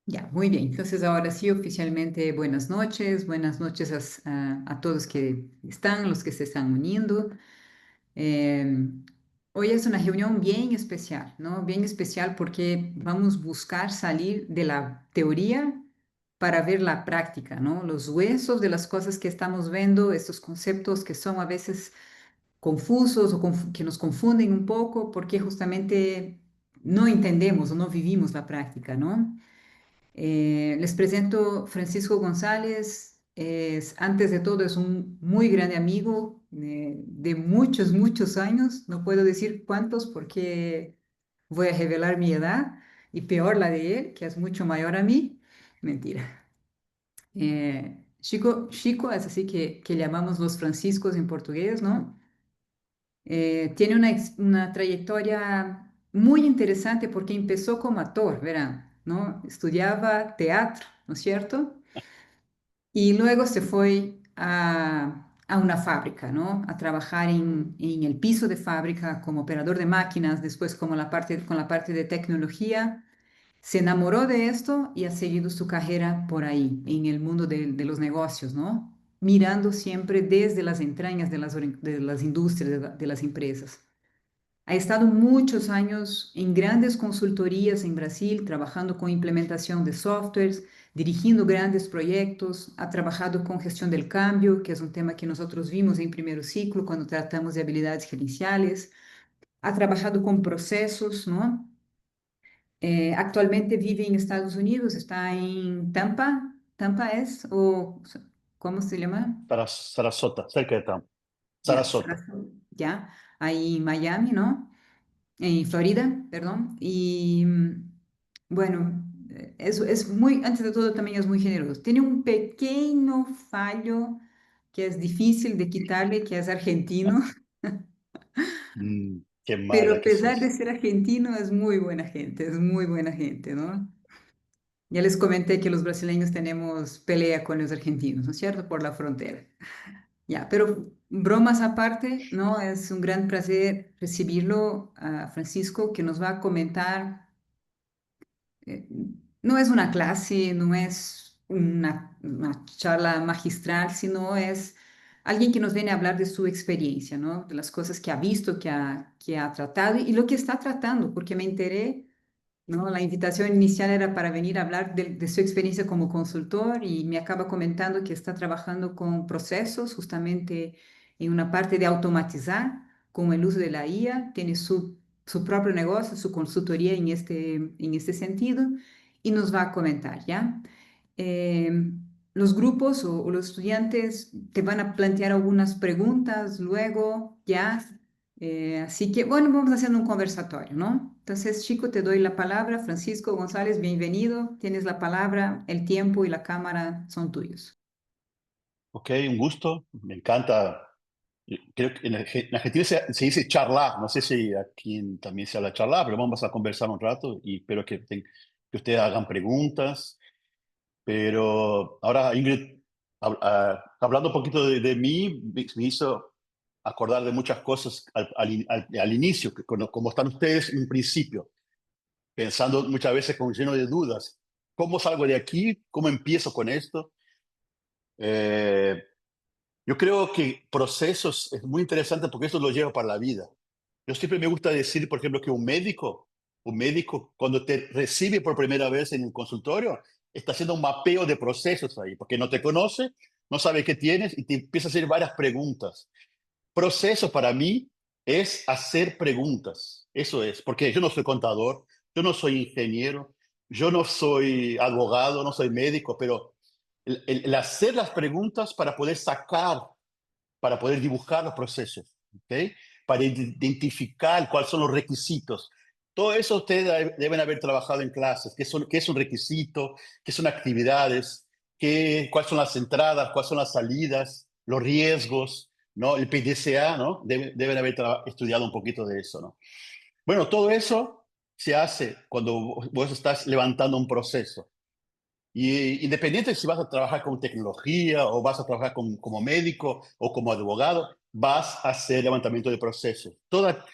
Ya, muy bien. Entonces, ahora sí, oficialmente, buenas noches a todos que están, los que se están uniendo. Eh, Hoy es una reunión bien especial, ¿no? Bien especial porque vamos a buscar salir de la teoría para ver la práctica, ¿no? Los huesos de las cosas que estamos viendo, estos conceptos que son a veces confusos o que nos confunden un poco porque justamente no entendemos o no vivimos la práctica, ¿no? Les presento Francisco González. Antes de todo, es un muy grande amigo de muchos, muchos años. No puedo decir cuántos porque voy a revelar mi edad y peor la de él, que es mucho mayor a mí. Mentira. Chico es así que llamamos los Franciscos en portugués, ¿no? Tiene una trayectoria muy interesante porque empezó como actor, verán, ¿no? Estudiaba teatro, ¿no es cierto? Y luego se fue a una fábrica, ¿no? A trabajar en el piso de fábrica como operador de máquinas, después como con la parte de tecnología. Se enamoró de esto y ha seguido su carrera por ahí, en el mundo de los negocios, ¿no? Mirando siempre desde las entrañas de las industrias, de las empresas. Ha estado muchos años en grandes consultorías en Brasil, trabajando con implementación de softwares, dirigiendo grandes proyectos, ha trabajado con gestión del cambio, que es un tema que nosotros vimos en primer ciclo cuando tratamos de habilidades gerenciales, ha trabajado con procesos, ¿no? Actualmente vive en Estados Unidos, está en Tampa. ¿Tampa es? ¿O cómo se llama? Sarasota, cerca de Ya, Sarasota. ya, ahí en Miami, ¿no? En Florida, perdón. Y bueno, es muy, antes de todo también es muy generoso. Tiene un pequeño fallo que es difícil de quitarle, que es argentino, Qué pero mala a que pesar de sos. ser argentino es muy buena gente, es muy buena gente, ¿no? Ya les comenté que los brasileños tenemos pelea con los argentinos, ¿no es cierto? Por la frontera. Ya, pero bromas aparte, ¿no? Es un gran placer recibirlo a Francisco, que nos va a comentar. eh, no es una clase, no es una charla magistral, sino es alguien que nos viene a hablar de su experiencia, ¿no? De las cosas que ha visto, que ha tratado y lo que está tratando, porque me enteré, ¿no? La invitación inicial era para venir a hablar de su experiencia como consultor y me acaba comentando que está trabajando con procesos justamente en una parte de automatizar con el uso de la IA, tiene su propio negocio, su consultoría en este sentido y nos va a comentar, ¿ya? Eh, los grupos o los estudiantes te van a plantear algunas preguntas luego, ¿ya? Así que, bueno, vamos haciendo un conversatorio, ¿no? Entonces, chico, te doy la palabra. Francisco González, bienvenido. Tienes la palabra, el tiempo y la cámara son tuyos. Ok, un gusto. Me encanta. Creo que en Argentina se dice charlar. No sé si aquí también se habla charlar, pero vamos a conversar un rato y espero que ustedes hagan preguntas. Pero ahora, Ingrid, hablando un poquito de mí, me hizo acordar de muchas cosas al inicio, que como están ustedes en un principio, pensando muchas veces con lleno de dudas. ¿Cómo salgo de aquí? ¿Cómo empiezo con esto? Eh, yo creo que procesos es muy interesante porque eso lo lleva para la vida. Yo siempre me gusta decir, por ejemplo, que un médico cuando te recibe por primera vez en el consultorio, está haciendo un mapeo de procesos ahí, porque no te conoce, no sabe qué tienes y te empieza a hacer varias preguntas. Proceso para mí es hacer preguntas. Eso es, porque yo no soy contador, yo no soy ingeniero, yo no soy abogado, no soy médico, pero el hacer las preguntas para poder sacar, para poder dibujar los procesos, ¿ok? Para identificar cuáles son los requisitos. Todo eso ustedes deben haber trabajado en clases, qué es un requisito, qué son actividades, cuáles son las entradas, cuáles son las salidas, los riesgos, ¿no? El PDCA, ¿no? Deben haber estudiado un poquito de eso, ¿no? Bueno, todo eso se hace cuando vos estás levantando un proceso. Y independiente de si vas a trabajar con tecnología o vas a trabajar como médico o como abogado, vas a hacer levantamiento de procesos. Toda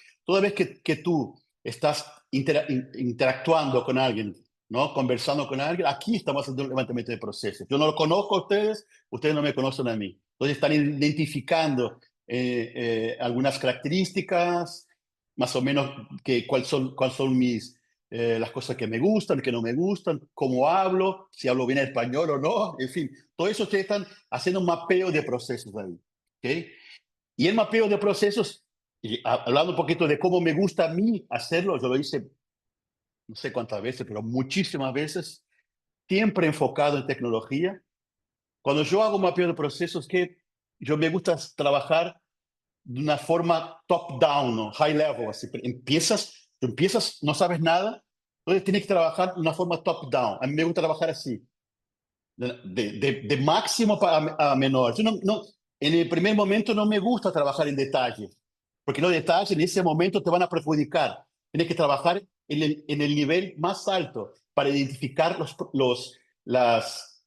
vez que tú estás interactuando con alguien, ¿no? Conversando con alguien. Aquí estamos haciendo un levantamiento de procesos. Yo no lo conozco a ustedes, ustedes no me conocen a mí. Entonces están identificando algunas características, más o menos cuáles son las cosas que me gustan, que no me gustan, cómo hablo, si hablo bien español o no, en fin, todo eso ustedes están haciendo un mapeo de procesos ahí. ¿Ok? Y el mapeo de procesos, y hablando un poquito de cómo me gusta a mí hacerlo, yo lo hice no sé cuántas veces, pero muchísimas veces, siempre enfocado en tecnología. Cuando yo hago mapeo de procesos, que yo me gusta trabajar de una forma top-down, ¿no? High level. Así, tú empiezas, no sabes nada, entonces tienes que trabajar de una forma top-down. A mí me gusta trabajar así, de máximo a menor. Yo en el primer momento no me gusta trabajar en detalle, porque los detalles en ese momento te van a perjudicar. Tienes que trabajar en el nivel más alto para identificar las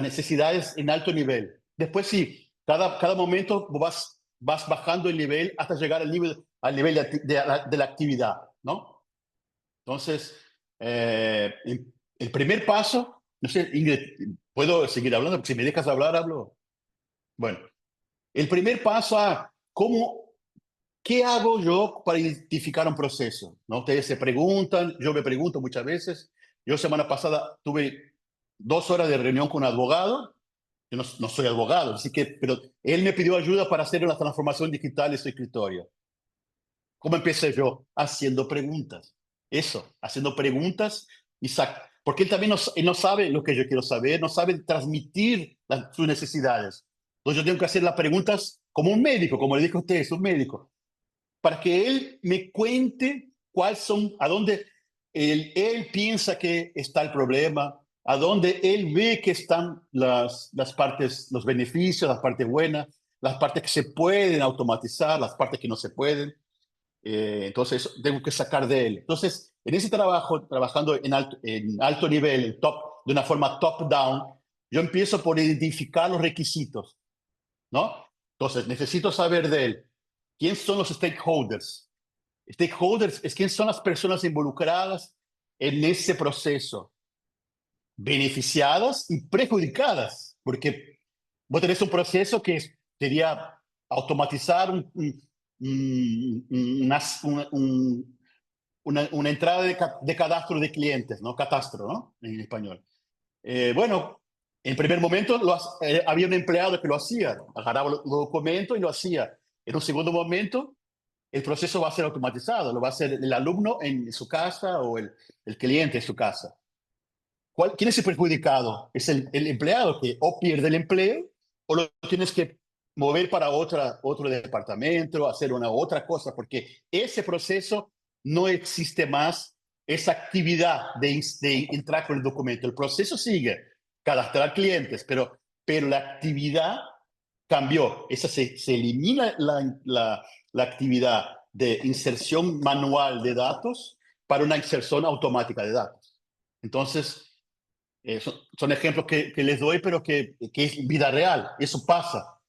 necesidades en alto nivel. Después sí, cada momento vas bajando el nivel hasta llegar al nivel de la actividad, ¿no? Entonces, el primer paso, no sé, Ingrid, ¿puedo seguir hablando? Porque si me dejas hablar, hablo. Bueno, el primer paso a ¿qué hago yo para identificar un proceso? ¿No? Ustedes se preguntan, yo me pregunto muchas veces. Yo semana pasada tuve 2 horas de reunión con un abogado. Yo no soy abogado, así que, pero él me pidió ayuda para hacer una transformación digital de su escritorio. ¿Cómo empecé yo? Haciendo preguntas. Eso, haciendo preguntas porque él no sabe lo que yo quiero saber, no sabe transmitir sus necesidades. Entonces yo tengo que hacer las preguntas como un médico, como le dijo a usted, es un médico, para que él me cuente a dónde él piensa que está el problema, a dónde él ve que están las partes, los beneficios, las partes buenas, las partes que se pueden automatizar, las partes que no se pueden. Entonces, tengo que sacar de él. Entonces, en ese trabajo, trabajando en alto nivel, de una forma top-down, yo empiezo por identificar los requisitos, ¿no? Entonces, necesito saber de él. ¿Quién son los stakeholders? Stakeholders es quién son las personas involucradas en ese proceso, beneficiadas y perjudicadas, porque vos tenés un proceso que sería automatizar una, una entrada de cadastro de clientes, ¿no? Catastro, ¿no? En español. Bueno, en primer momento había un empleado que lo hacía, agarraba los documentos y lo hacía. En un segundo momento, el proceso va a ser automatizado, lo va a hacer el alumno en su casa o el cliente en su casa. ¿Quién es el perjudicado? Es el empleado que o pierde el empleo o lo tienes que mover para otro departamento, hacer una otra cosa, porque ese proceso no existe más, esa actividad de entrar con el documento. El proceso sigue, cadastrar clientes, pero la actividad cambió. Se elimina la actividad de inserción manual de datos para una inserción automática de datos. Entonces, son ejemplos que les doy, pero que es vida real. Eso pasó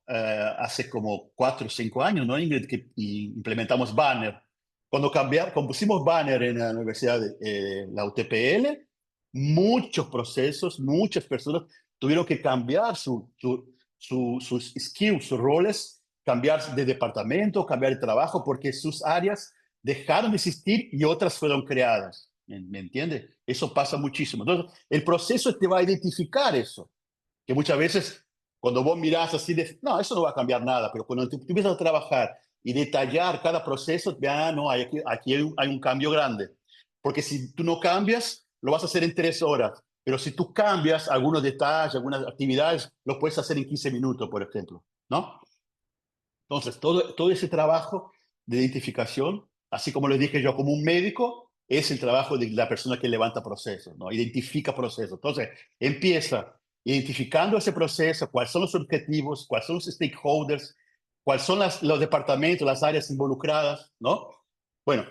hace como 4 o 5 años, ¿no, Ingrid? Que implementamos banner. Cuando pusimos banner en la Universidad de la UTPL, muchos procesos, muchas personas tuvieron que cambiar sus skills, sus roles, cambiar de departamento, cambiar de trabajo, porque sus áreas dejaron de existir y otras fueron creadas. ¿Me entiende? Eso pasa muchísimo. Entonces, el proceso te va a identificar eso, que muchas veces cuando vos mirás así, no, eso no va a cambiar nada, pero cuando tú empiezas a trabajar y detallar cada proceso, ya no, aquí hay un cambio grande. Porque si tú no cambias, lo vas a hacer en 3 horas. Pero si tú cambias algunos detalles, algunas actividades, lo puedes hacer en 15 minutos, por ejemplo, ¿no? Entonces, todo ese trabajo de identificación, así como les dije yo, como un médico, es el trabajo de la persona que levanta procesos, ¿no? Identifica procesos. Entonces, empieza identificando ese proceso, cuáles son los objetivos, cuáles son los stakeholders, cuáles son los departamentos, las áreas involucradas, ¿no? Bueno,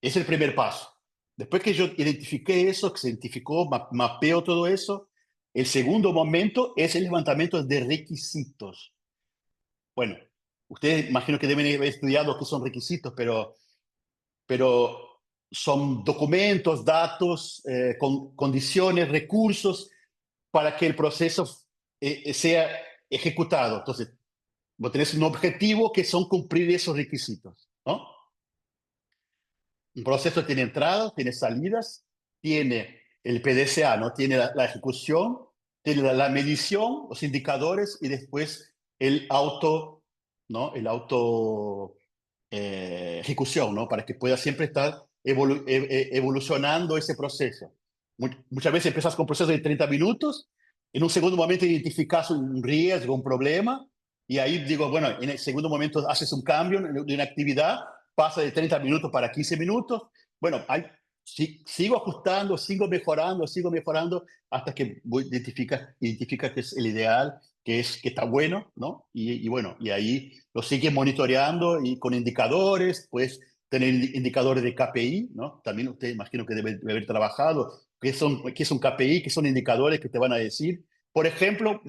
es el primer paso. Después que yo identifiqué eso, que se identificó, mapeo todo eso, el segundo momento es el levantamiento de requisitos. Bueno, ustedes imagino que deben haber estudiado qué son requisitos, pero son documentos, datos, condiciones, recursos para que el proceso sea ejecutado. Entonces, vos tenés un objetivo que son cumplir esos requisitos, ¿no? Un proceso tiene entradas, tiene salidas, tiene el PDCA, ¿no? Tiene la ejecución, tiene la medición, los indicadores y después el auto, ¿no? El auto ejecución, ¿no? Para que pueda siempre estar evolucionando ese proceso. Muchas veces empiezas con un proceso de 30 minutos, en un segundo momento identificas un riesgo, un problema, y ahí digo, bueno, en el segundo momento haces un cambio de una actividad, pasa de 30 minutos para 15 minutos. Bueno, sigo ajustando, sigo mejorando hasta que identifica que es el ideal, que está bueno, ¿no? Y bueno, y ahí lo sigue monitoreando y con indicadores, pues tener indicadores de KPI, ¿no? También usted imagino que debe haber trabajado. ¿Qué es un KPI? ¿Qué son indicadores que te van a decir? Por ejemplo,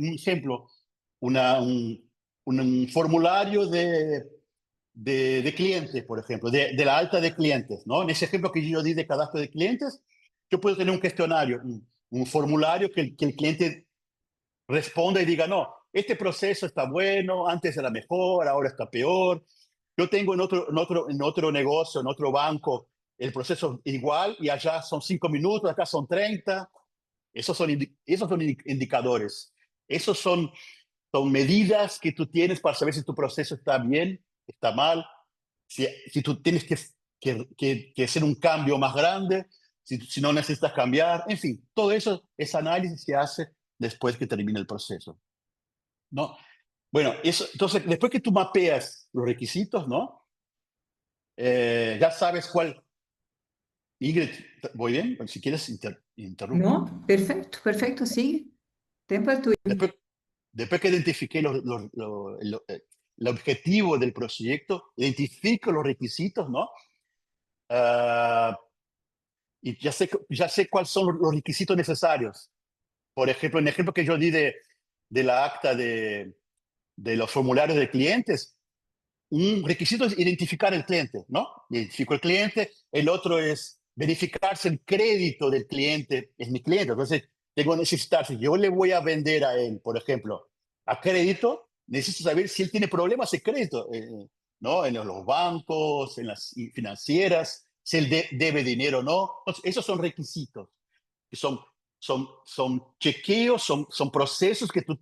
una, un, un formulario de clientes, por ejemplo, de la alta de clientes, ¿no? En ese ejemplo que yo di de cadastro de clientes, yo puedo tener un cuestionario, un formulario que el cliente responda y diga, no, este proceso está bueno, antes era mejor, ahora está peor. Yo tengo en otro negocio, en otro banco, el proceso igual y allá son 5 minutos, acá son 30. Esos son indicadores. Esos son medidas que tú tienes para saber si tu proceso está bien, está mal, si tú tienes que hacer un cambio más grande, si no necesitas cambiar, en fin, todo eso, ese análisis se hace después que termina el proceso, ¿no? Bueno, entonces, después que tú mapeas los requisitos, ¿no? Ya sabes cuál. Ingrid, ¿voy bien? Si quieres, interrumpo. No, perfecto, perfecto, sigue. Tiempo es tuyo. Después, después que identifiqué el objetivo del proyecto, identifico los requisitos, ¿no? Ah, y ya sé cuáles son los requisitos necesarios. Por ejemplo, en el ejemplo que yo di de la acta de los formularios de clientes, un requisito es identificar el cliente, ¿no? Identifico el cliente, el otro es verificar si el crédito del cliente es mi cliente. Entonces, tengo que necesitar, si yo le voy a vender a él, por ejemplo, a crédito, necesito saber si él tiene problemas de crédito, ¿no? En los bancos, en las financieras, si él debe dinero o no. Entonces, esos son requisitos, que son chequeos, son procesos que tú,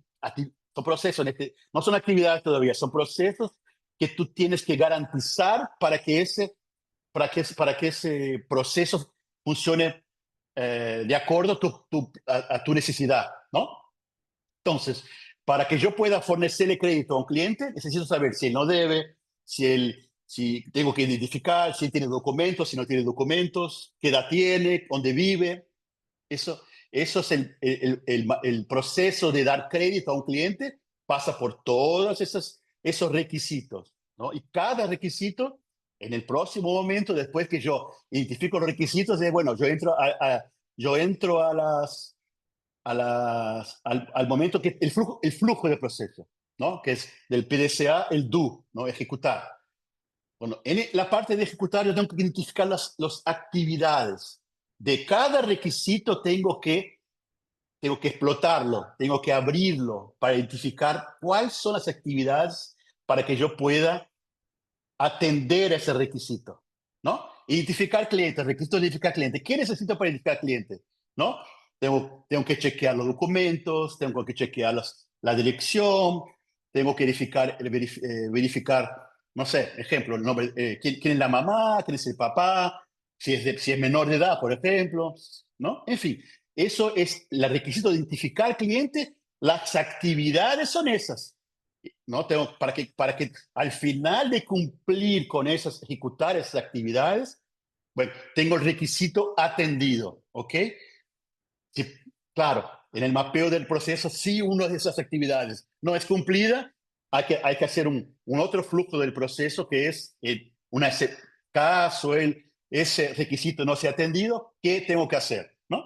son procesos, no son actividades todavía, son procesos que tú tienes que garantizar para que ese proceso funcione de acuerdo a tu necesidad, ¿no? Entonces, para que yo pueda fornecerle crédito a un cliente, necesito saber si él no debe, si tengo que identificar, si él tiene documentos, si no tiene documentos, qué edad tiene, dónde vive. Eso es el proceso de dar crédito a un cliente, pasa por todos esos requisitos, ¿no? Y cada requisito, en el próximo momento, después que yo identifico los requisitos, bueno, yo entro al momento que el flujo del proceso, ¿no? Que es del PDCA, el do, ¿no? Ejecutar. Bueno, en la parte de ejecutar yo tengo que identificar las actividades. De cada requisito tengo que explotarlo, tengo que abrirlo para identificar cuáles son las actividades para que yo pueda atender ese requisito, ¿no? Identificar clientes, requisito de identificar cliente. ¿Qué necesito para identificar cliente? ¿No? Tengo que chequear los documentos, tengo que chequear la dirección, tengo que verificar, no sé, ejemplo, el nombre, quién es la mamá, quién es el papá, si es menor de edad, por ejemplo, ¿no? En fin, eso es el requisito de identificar cliente. Las actividades son esas. ¿No? Para que al final de cumplir con esas, ejecutar esas actividades, bueno, tengo el requisito atendido, ¿ok? Sí, claro, en el mapeo del proceso, si una de esas actividades no es cumplida, hay que hacer un otro flujo del proceso que es, caso ese requisito no sea atendido, ¿qué tengo que hacer? ¿No?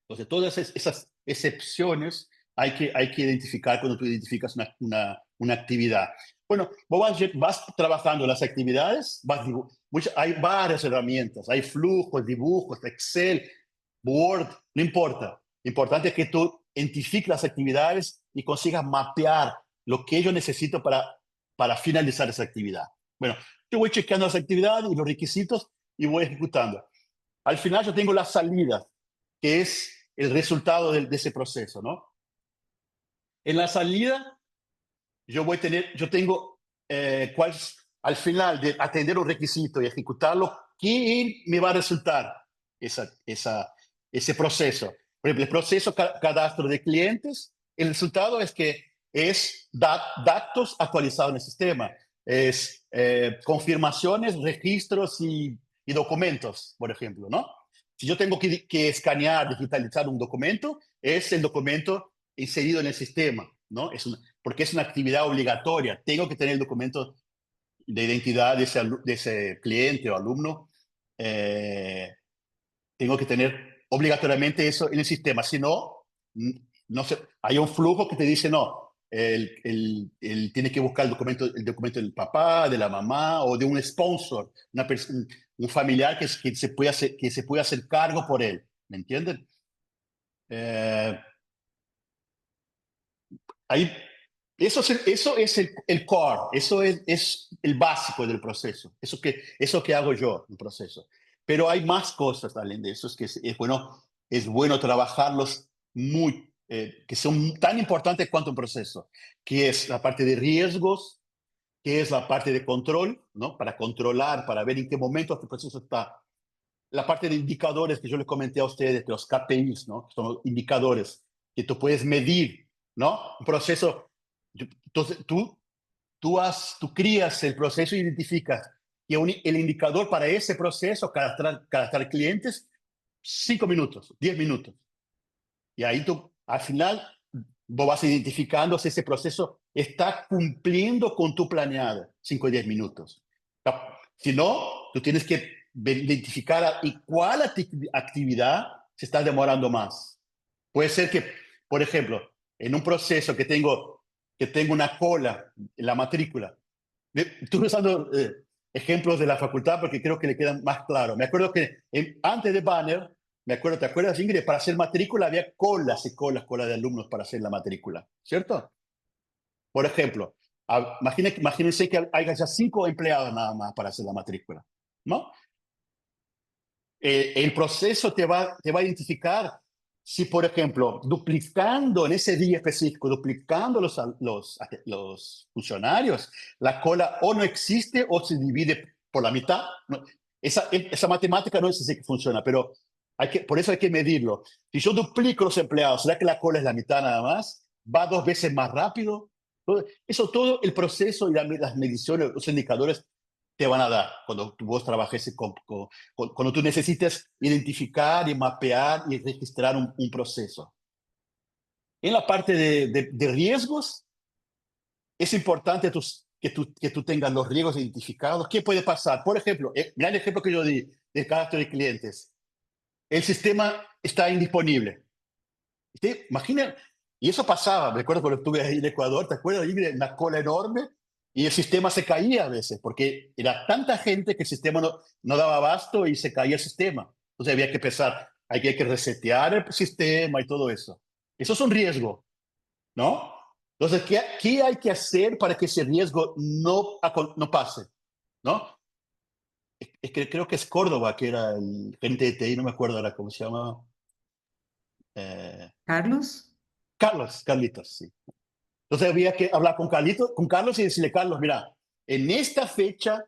Entonces, todas esas excepciones hay que identificar cuando tú identificas una actividad. Bueno, vos vas trabajando las actividades, hay varias herramientas, hay flujos, dibujos, Excel, Word, no importa. Lo importante es que tú identifiques las actividades y consigas mapear lo que yo necesito para finalizar esa actividad. Bueno, yo voy chequeando las actividades y los requisitos y voy ejecutando. Al final yo tengo la salida, que es el resultado de ese proceso, ¿no? En la salida yo tengo cuál, al final de atender un requisito y ejecutarlo, ¿qué me va a resultar ese proceso? Por ejemplo, el proceso cadastro de clientes, el resultado es que es datos actualizados en el sistema, es confirmaciones, registros y documentos, por ejemplo, ¿no? Si yo tengo que escanear, digitalizar un documento, es el documento inserido en el sistema, ¿no? Porque es una actividad obligatoria. Tengo que tener el documento de identidad de ese cliente o alumno. eh, Tengo que tener obligatoriamente eso en el sistema. Si no, no sé, hay un flujo que te dice no. Tiene que buscar el documento del papá, de la mamá o de un sponsor, un familiar que se puede hacer cargo por él. ¿Me entienden? Eh, Ahí, eso es el core, eso es el básico del proceso, eso que hago yo en el proceso. Pero hay más cosas también de eso, es bueno trabajarlos que son tan importantes cuanto un proceso, que es la parte de riesgos, que es la parte de control, ¿no? Para controlar, para ver en qué momento este proceso está. La parte de indicadores que yo les comenté a ustedes, que los KPIs, ¿no? Son los indicadores que tú puedes medir, ¿no? Un proceso, entonces tú crías el proceso y identificas que el indicador para ese proceso, cadastrar clientes, 5 minutos, 10 minutos. Y ahí tú, al final, vos vas identificando si ese proceso está cumpliendo con tu planeado, 5 o 10 minutos. Si no, tú tienes que identificar y cuál actividad se está demorando más. Puede ser que, por ejemplo, en un proceso que tengo una cola en la matrícula, estuve usando ejemplos de la facultad porque creo que le quedan más claros. Me acuerdo que antes de Banner, ¿te acuerdas, Ingrid? Para hacer matrícula había colas y colas de alumnos para hacer la matrícula, ¿cierto? Por ejemplo, imagínense que haya ya 5 empleados nada más para hacer la matrícula, ¿no? El proceso te va a identificar si, por ejemplo, duplicando en ese día específico, duplicando los funcionarios, la cola o no existe o se divide por la mitad. No, esa matemática no es así que funciona, pero por eso hay que medirlo. Si yo duplico los empleados, ¿será que la cola es la mitad nada más? ¿Va 2 veces más rápido? Todo el proceso y las mediciones, los indicadores te van a dar cuando vos trabajes cuando tú necesites identificar y mapear y registrar un proceso. En la parte de riesgos, es importante que tú tengas los riesgos identificados. ¿Qué puede pasar? Por ejemplo, mira el ejemplo que yo di del cadastro de clientes. El sistema está indisponible. ¿Sí? Imagina, y eso pasaba, me acuerdo cuando estuve ahí en Ecuador, ¿te acuerdas? Una cola enorme y el sistema se caía a veces, porque era tanta gente que el sistema no daba abasto y se caía el sistema. Entonces había que pensar, hay que resetear el sistema y todo eso. Eso es un riesgo, ¿no? Entonces, ¿qué hay que hacer para que ese riesgo no pase? ¿No? Es que creo que es Córdoba, que era el gente de TI, no me acuerdo ahora cómo se llama. Eh, Carlos, Carlitos, sí. Entonces había que hablar con Carlos y decirle, Carlos, mira, en esta fecha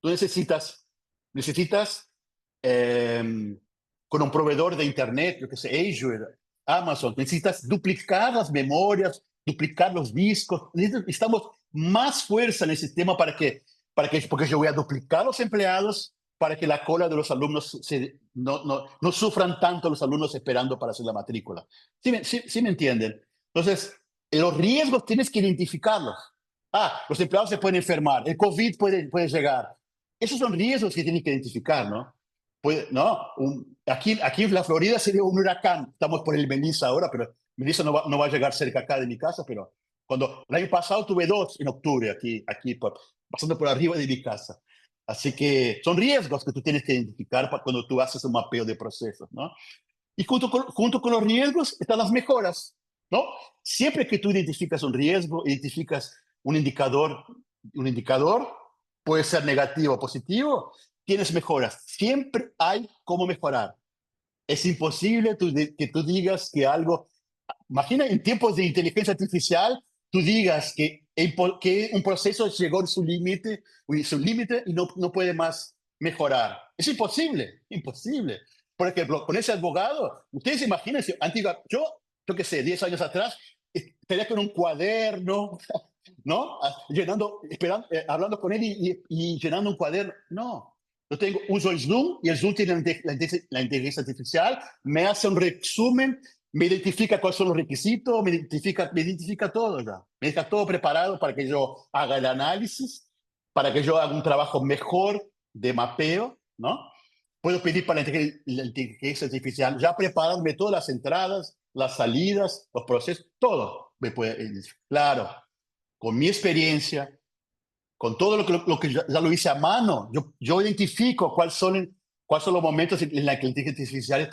tú necesitas con un proveedor de Internet, yo que sé, Azure, Amazon, necesitas duplicar las memorias, duplicar los discos, necesitamos más fuerza en el sistema porque yo voy a duplicar los empleados para que la cola de los alumnos no sufran tanto los alumnos esperando para hacer la matrícula. ¿Sí me entienden? Entonces, los riesgos tienes que identificarlos. Los empleados se pueden enfermar, el COVID puede llegar. Esos son riesgos que tienes que identificar, ¿no? No, aquí en la Florida sería un huracán. Estamos por el Melissa ahora, pero Melissa no va a llegar cerca acá de mi casa, pero el año pasado tuve 2 en octubre, pasando por arriba de mi casa. Así que son riesgos que tú tienes que identificar cuando tú haces un mapeo de procesos, ¿no? Y junto con los riesgos están las mejoras, ¿no? Siempre que tú identificas un riesgo, identificas un indicador puede ser negativo o positivo, tienes mejoras. Siempre hay cómo mejorar. Es imposible que tú digas que algo. Imagina en tiempos de inteligencia artificial, tú digas que un proceso llegó a su límite y no puede más mejorar. Es imposible, imposible. Por ejemplo, con ese abogado, ustedes imaginan, si yo qué sé, 10 años atrás, estaría con un cuaderno, ¿no? Llenando, esperando, hablando con él y llenando un cuaderno. No. Yo uso el Zoom y el Zoom tiene la inteligencia artificial, me hace un resumen, me identifica cuáles son los requisitos, me identifica todo ya. Me deja todo preparado para que yo haga el análisis, para que yo haga un trabajo mejor de mapeo, ¿no? Puedo pedir para la inteligencia artificial ya prepararme todas las entradas, las salidas, los procesos, todo. Claro, con mi experiencia, con todo lo que ya lo hice a mano, yo identifico cuáles son los momentos en la que la inteligencia artificial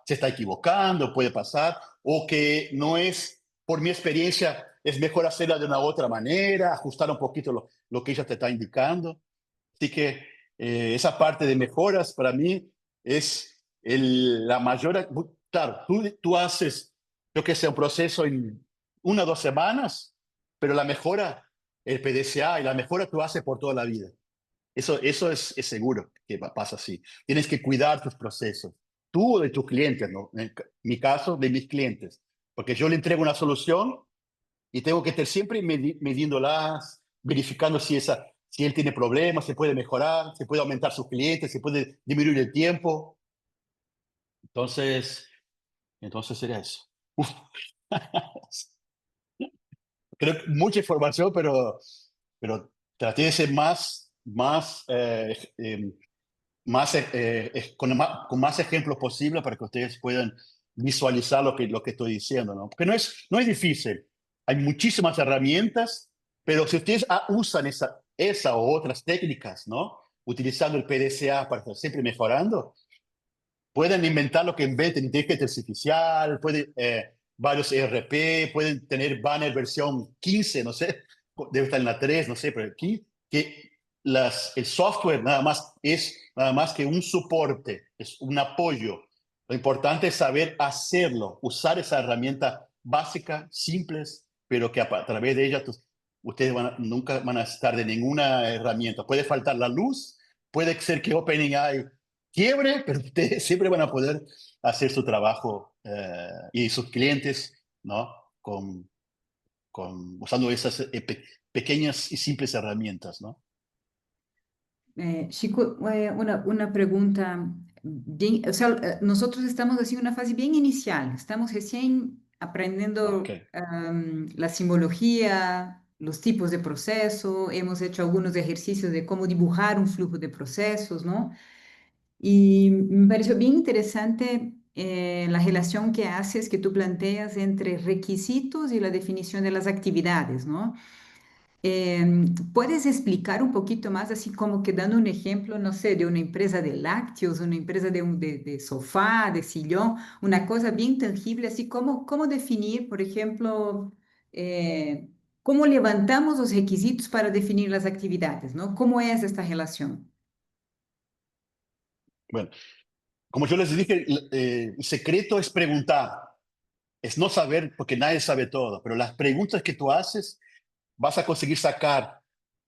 se está equivocando, puede pasar, o que no es, por mi experiencia, es mejor hacerla de una u otra manera, ajustar un poquito lo que ella te está indicando. Así que esa parte de mejoras para mí es la mayor. Claro, tú haces, yo que sé, un proceso en 1 o 2 semanas, pero la mejora, el PDCA y la mejora tú haces por toda la vida. Eso es seguro que pasa así. Tienes que cuidar tus procesos, tú o de tus clientes, ¿no? En mi caso, de mis clientes, porque yo le entrego una solución y tengo que estar siempre midiéndolas, verificando si él tiene problemas, se puede mejorar, se puede aumentar sus clientes, se puede disminuir el tiempo. Entonces, entonces sería eso. Uf. Creo que mucha información, pero traté de ser con más ejemplos posible para que ustedes puedan visualizar lo que estoy diciendo, ¿no? Porque no es difícil. Hay muchísimas herramientas, pero si ustedes usan esa o otras técnicas, ¿no? Utilizando el PDCA para estar siempre mejorando, pueden inventar lo que inventen, inteligencia artificial, varios ERP, pueden tener banner versión 15, no sé, debe estar en la 3, no sé, pero aquí, que el software nada más que un soporte, es un apoyo. Lo importante es saber hacerlo, usar esa herramienta básica, simples, pero que a través de ella ustedes nunca van a estar de ninguna herramienta. Puede faltar la luz, puede ser que OpenAI quiebre, pero ustedes siempre van a poder hacer su trabajo y sus clientes, ¿no? Usando esas pequeñas y simples herramientas, ¿no? Chico, una pregunta bien, o sea, nosotros estamos así en una fase bien inicial, estamos recién Ok. aprendiendo la simbología, los tipos de proceso, hemos hecho algunos ejercicios de cómo dibujar un flujo de procesos, ¿no? Y me pareció bien interesante la relación que haces, que tú planteas entre requisitos y la definición de las actividades, ¿no? ¿Puedes explicar un poquito más, así como que dando un ejemplo, no sé, de una empresa de lácteos, una empresa de sofá, de sillón, una cosa bien tangible, así como cómo definir, por ejemplo, eh, cómo levantamos los requisitos para definir las actividades, ¿no? ¿Cómo es esta relación? Bueno, como yo les dije, el secreto es preguntar, es no saber, porque nadie sabe todo, pero las preguntas que tú haces vas a conseguir sacar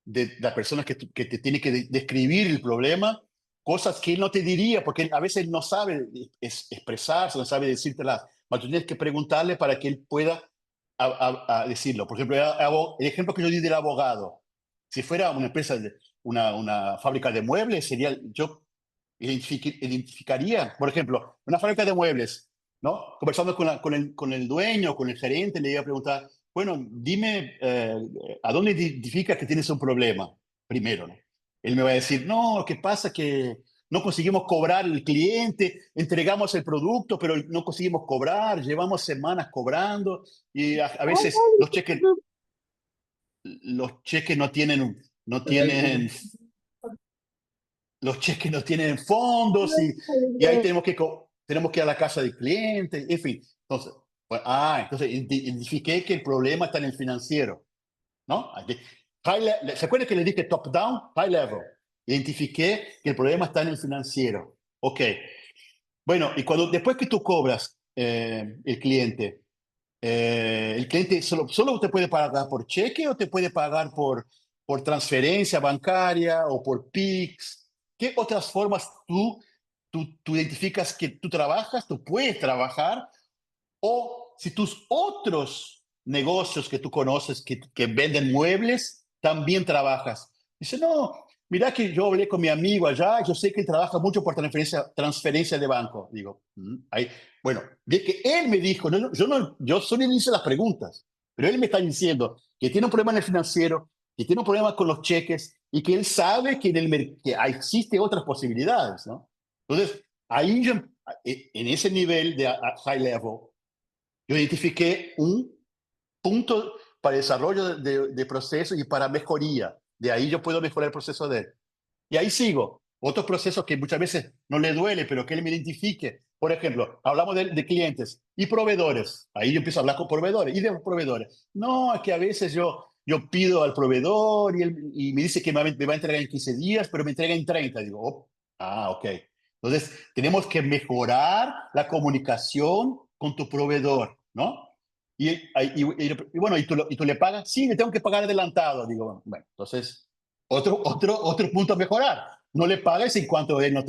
de la persona que te tiene que describir el problema cosas que él no te diría, porque a veces él no sabe expresarse, no sabe decírtelas, pero tú tienes que preguntarle para que él pueda a decirlo. Por ejemplo, el ejemplo que yo di del abogado, si fuera una empresa, una fábrica de muebles, yo identificaría, por ejemplo, una fábrica de muebles, ¿no? Conversando con el dueño, con el gerente, le iba a preguntar, bueno, dime, ¿a dónde identifica que tienes un problema? Primero, ¿no? Él me va a decir, no, lo que pasa es que no conseguimos cobrar el cliente, entregamos el producto, pero no conseguimos cobrar, llevamos semanas cobrando y a veces los cheques no tienen los cheques no tienen fondos y ahí tenemos que ir a la casa del cliente, en fin. Entonces, bueno, entonces identifiqué que el problema está en el financiero, ¿no? ¿Se acuerda que le dije top down, high level? Identifiqué que el problema está en el financiero. Ok. Bueno, y después que tú cobras el cliente solo te puede pagar por cheque o te puede pagar por transferencia bancaria o por PIX. ¿Qué otras formas tú identificas que tú trabajas, tú puedes trabajar? O si tus otros negocios que tú conoces que venden muebles, también trabajas. Dice, no, mira que yo hablé con mi amigo allá, yo sé que él trabaja mucho por transferencia de banco. Digo, ahí, bueno, de que él me dijo, yo solo le hice las preguntas, pero él me está diciendo que tiene un problema en el financiero, que tiene un problema con los cheques y que él sabe que, que existe otras posibilidades, ¿no? Entonces, ahí yo, en ese nivel de high level, yo identifiqué un punto para desarrollo de procesos y para mejoría. De ahí yo puedo mejorar el proceso de él. Y ahí sigo. Otros procesos que muchas veces no le duele, pero que él me identifique. Por ejemplo, hablamos de clientes y proveedores. Ahí yo empiezo a hablar con proveedores y de los proveedores. No, es que a veces yo pido al proveedor y me dice que me va a entregar en 15 días, pero me entrega en 30. Digo, ok. Entonces, tenemos que mejorar la comunicación con tu proveedor, ¿no? Y bueno, ¿y tú le pagas? Sí, le tengo que pagar adelantado. Digo, bueno, entonces, otro punto a mejorar. No le pagues en cuanto él no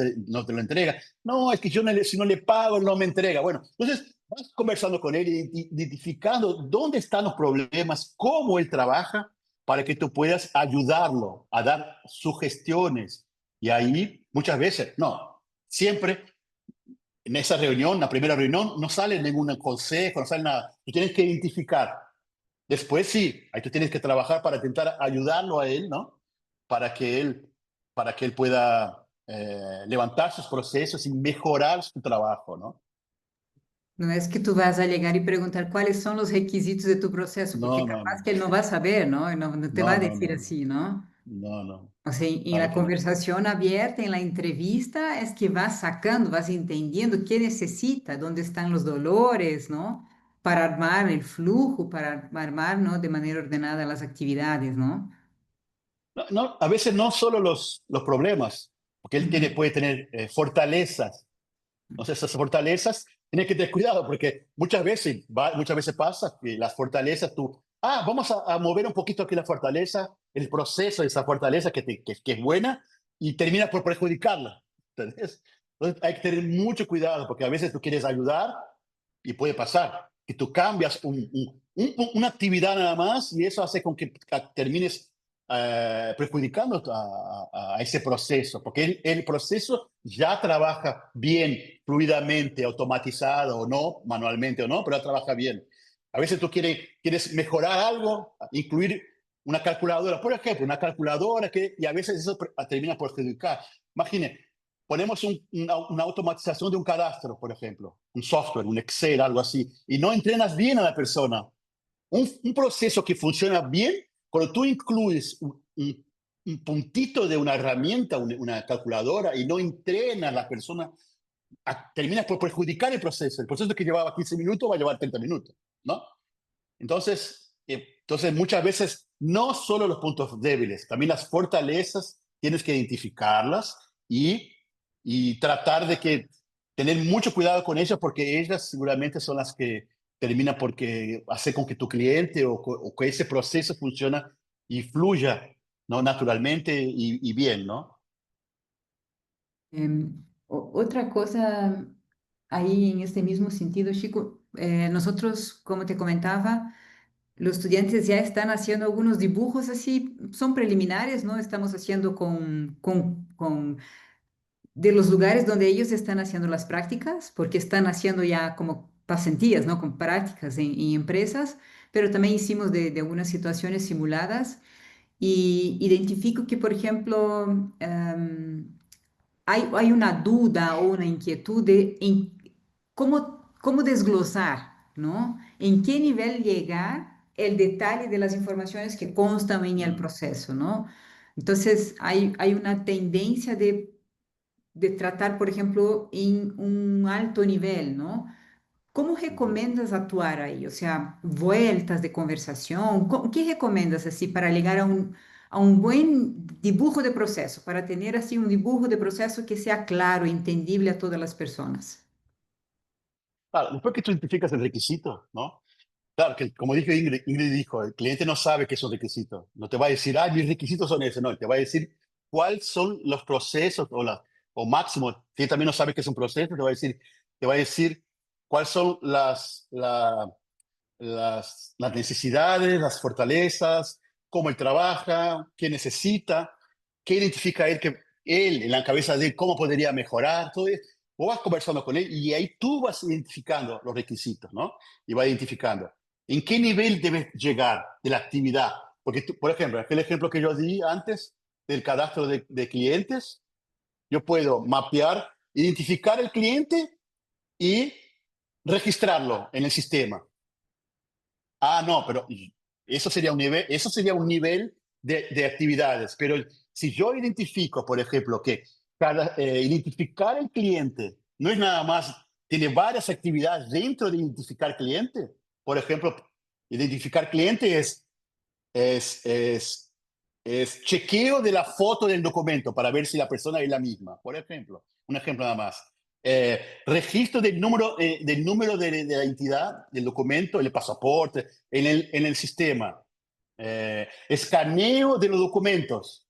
te lo entrega. No, es que si no le pago, él no me entrega. Bueno, entonces vas conversando con él, identificando dónde están los problemas, cómo él trabaja, para que tú puedas ayudarlo a dar sugestiones. Y ahí, muchas veces, no, siempre en esa reunión, la primera reunión, no sale ningún consejo, no sale nada. Tú tienes que identificar. Después sí, ahí tú tienes que trabajar para intentar ayudarlo a él, ¿no? Para que él, para que él pueda levantar sus procesos y mejorar su trabajo, ¿no? No es que tú vas a llegar y preguntar cuáles son los requisitos de tu proceso, porque No, no, capaz no, que él no va a saber, ¿no? Y no te va no, a no, decir no, así, ¿no? no, no, O sea, en claro la que no. conversación abierta, en la entrevista, es que vas sacando, vas entendiendo qué necesita, dónde están los dolores, ¿no? Para armar el flujo, para armar, ¿no? De manera ordenada las actividades, ¿no? No, a veces no solo los problemas, porque él Ujú. puede tener fortalezas. Entonces, esas fortalezas, tienes que tener cuidado, porque muchas veces pasa que las fortalezas vamos a mover un poquito aquí la fortaleza, el proceso de esa fortaleza que es buena, y termina por perjudicarla. ¿Entendés? Entonces, hay que tener mucho cuidado, porque a veces tú quieres ayudar y puede pasar que tú cambias una actividad nada más y eso hace con que termines perjudicando a ese proceso, porque el proceso ya trabaja bien, fluidamente, automatizado o no, manualmente o no, pero ya trabaja bien. A veces tú quieres mejorar algo, incluir una calculadora, por ejemplo, una calculadora y a veces eso termina por perjudicar. Imagine, ponemos una automatización de un cadastro, por ejemplo, un software, un Excel, algo así, y no entrenas bien a la persona. Un proceso que funciona bien, cuando tú incluyes un puntito de una herramienta, una calculadora, y no entrenas a la persona, terminas por perjudicar el proceso. El proceso que llevaba 15 minutos va a llevar 30 minutos, ¿no? Entonces muchas veces no solo los puntos débiles, también las fortalezas tienes que identificarlas y tratar de tener mucho cuidado con ellas porque ellas seguramente son las que terminan porque hacer con que tu cliente o que ese proceso funcione y fluya, ¿no? Naturalmente y bien, ¿no? Otra cosa ahí en este mismo sentido, Chico, nosotros, como te comentaba, los estudiantes ya están haciendo algunos dibujos así, son preliminares, ¿no? Estamos haciendo de los lugares donde ellos están haciendo las prácticas, porque están haciendo ya como pasantías, ¿no? Con prácticas en empresas, pero también hicimos de algunas situaciones simuladas y identifico que, por ejemplo, hay una duda o una inquietud en cómo desglosar, ¿no? En qué nivel llegar el detalle de las informaciones que constan en el Mm, proceso, ¿no? Entonces, hay una tendencia de de tratar, por ejemplo, en un alto nivel, ¿no? ¿Cómo Ujú. recomiendas actuar ahí? O sea, vueltas de conversación. ¿Qué recomiendas así para llegar a un buen dibujo de proceso, para tener así un dibujo de proceso que sea claro e entendible a todas las personas? Claro, después que tú identificas el requisito, ¿no? Claro, que como dijo Ingrid dijo, el cliente no sabe qué es un requisito. No te va a decir, ah, mis requisitos son esos. No, te va a decir cuáles son los procesos o máximo, que también no sabe qué es un proceso, te va a decir cuáles son las necesidades, las fortalezas, cómo él trabaja, qué necesita, qué identifica él, que él en la cabeza de él, cómo podría mejorar. Todo eso. Vos vas conversando con él y ahí tú vas identificando los requisitos, ¿no? Y vas identificando en qué nivel debes llegar de la actividad. Porque, tú, por ejemplo, aquel ejemplo que yo di antes del cadastro de clientes, yo puedo mapear, identificar el cliente y registrarlo en el sistema. Ah, no, pero eso sería un nivel de actividades. Pero si yo identifico, por ejemplo, que identificar el cliente no es nada más, tiene varias actividades dentro de identificar cliente. Por ejemplo, identificar cliente es, es, es chequeo de la foto del documento para ver si la persona es la misma. Por ejemplo, un ejemplo nada más. Registro del número de la entidad, del documento, el pasaporte, en el sistema. Escaneo de los documentos.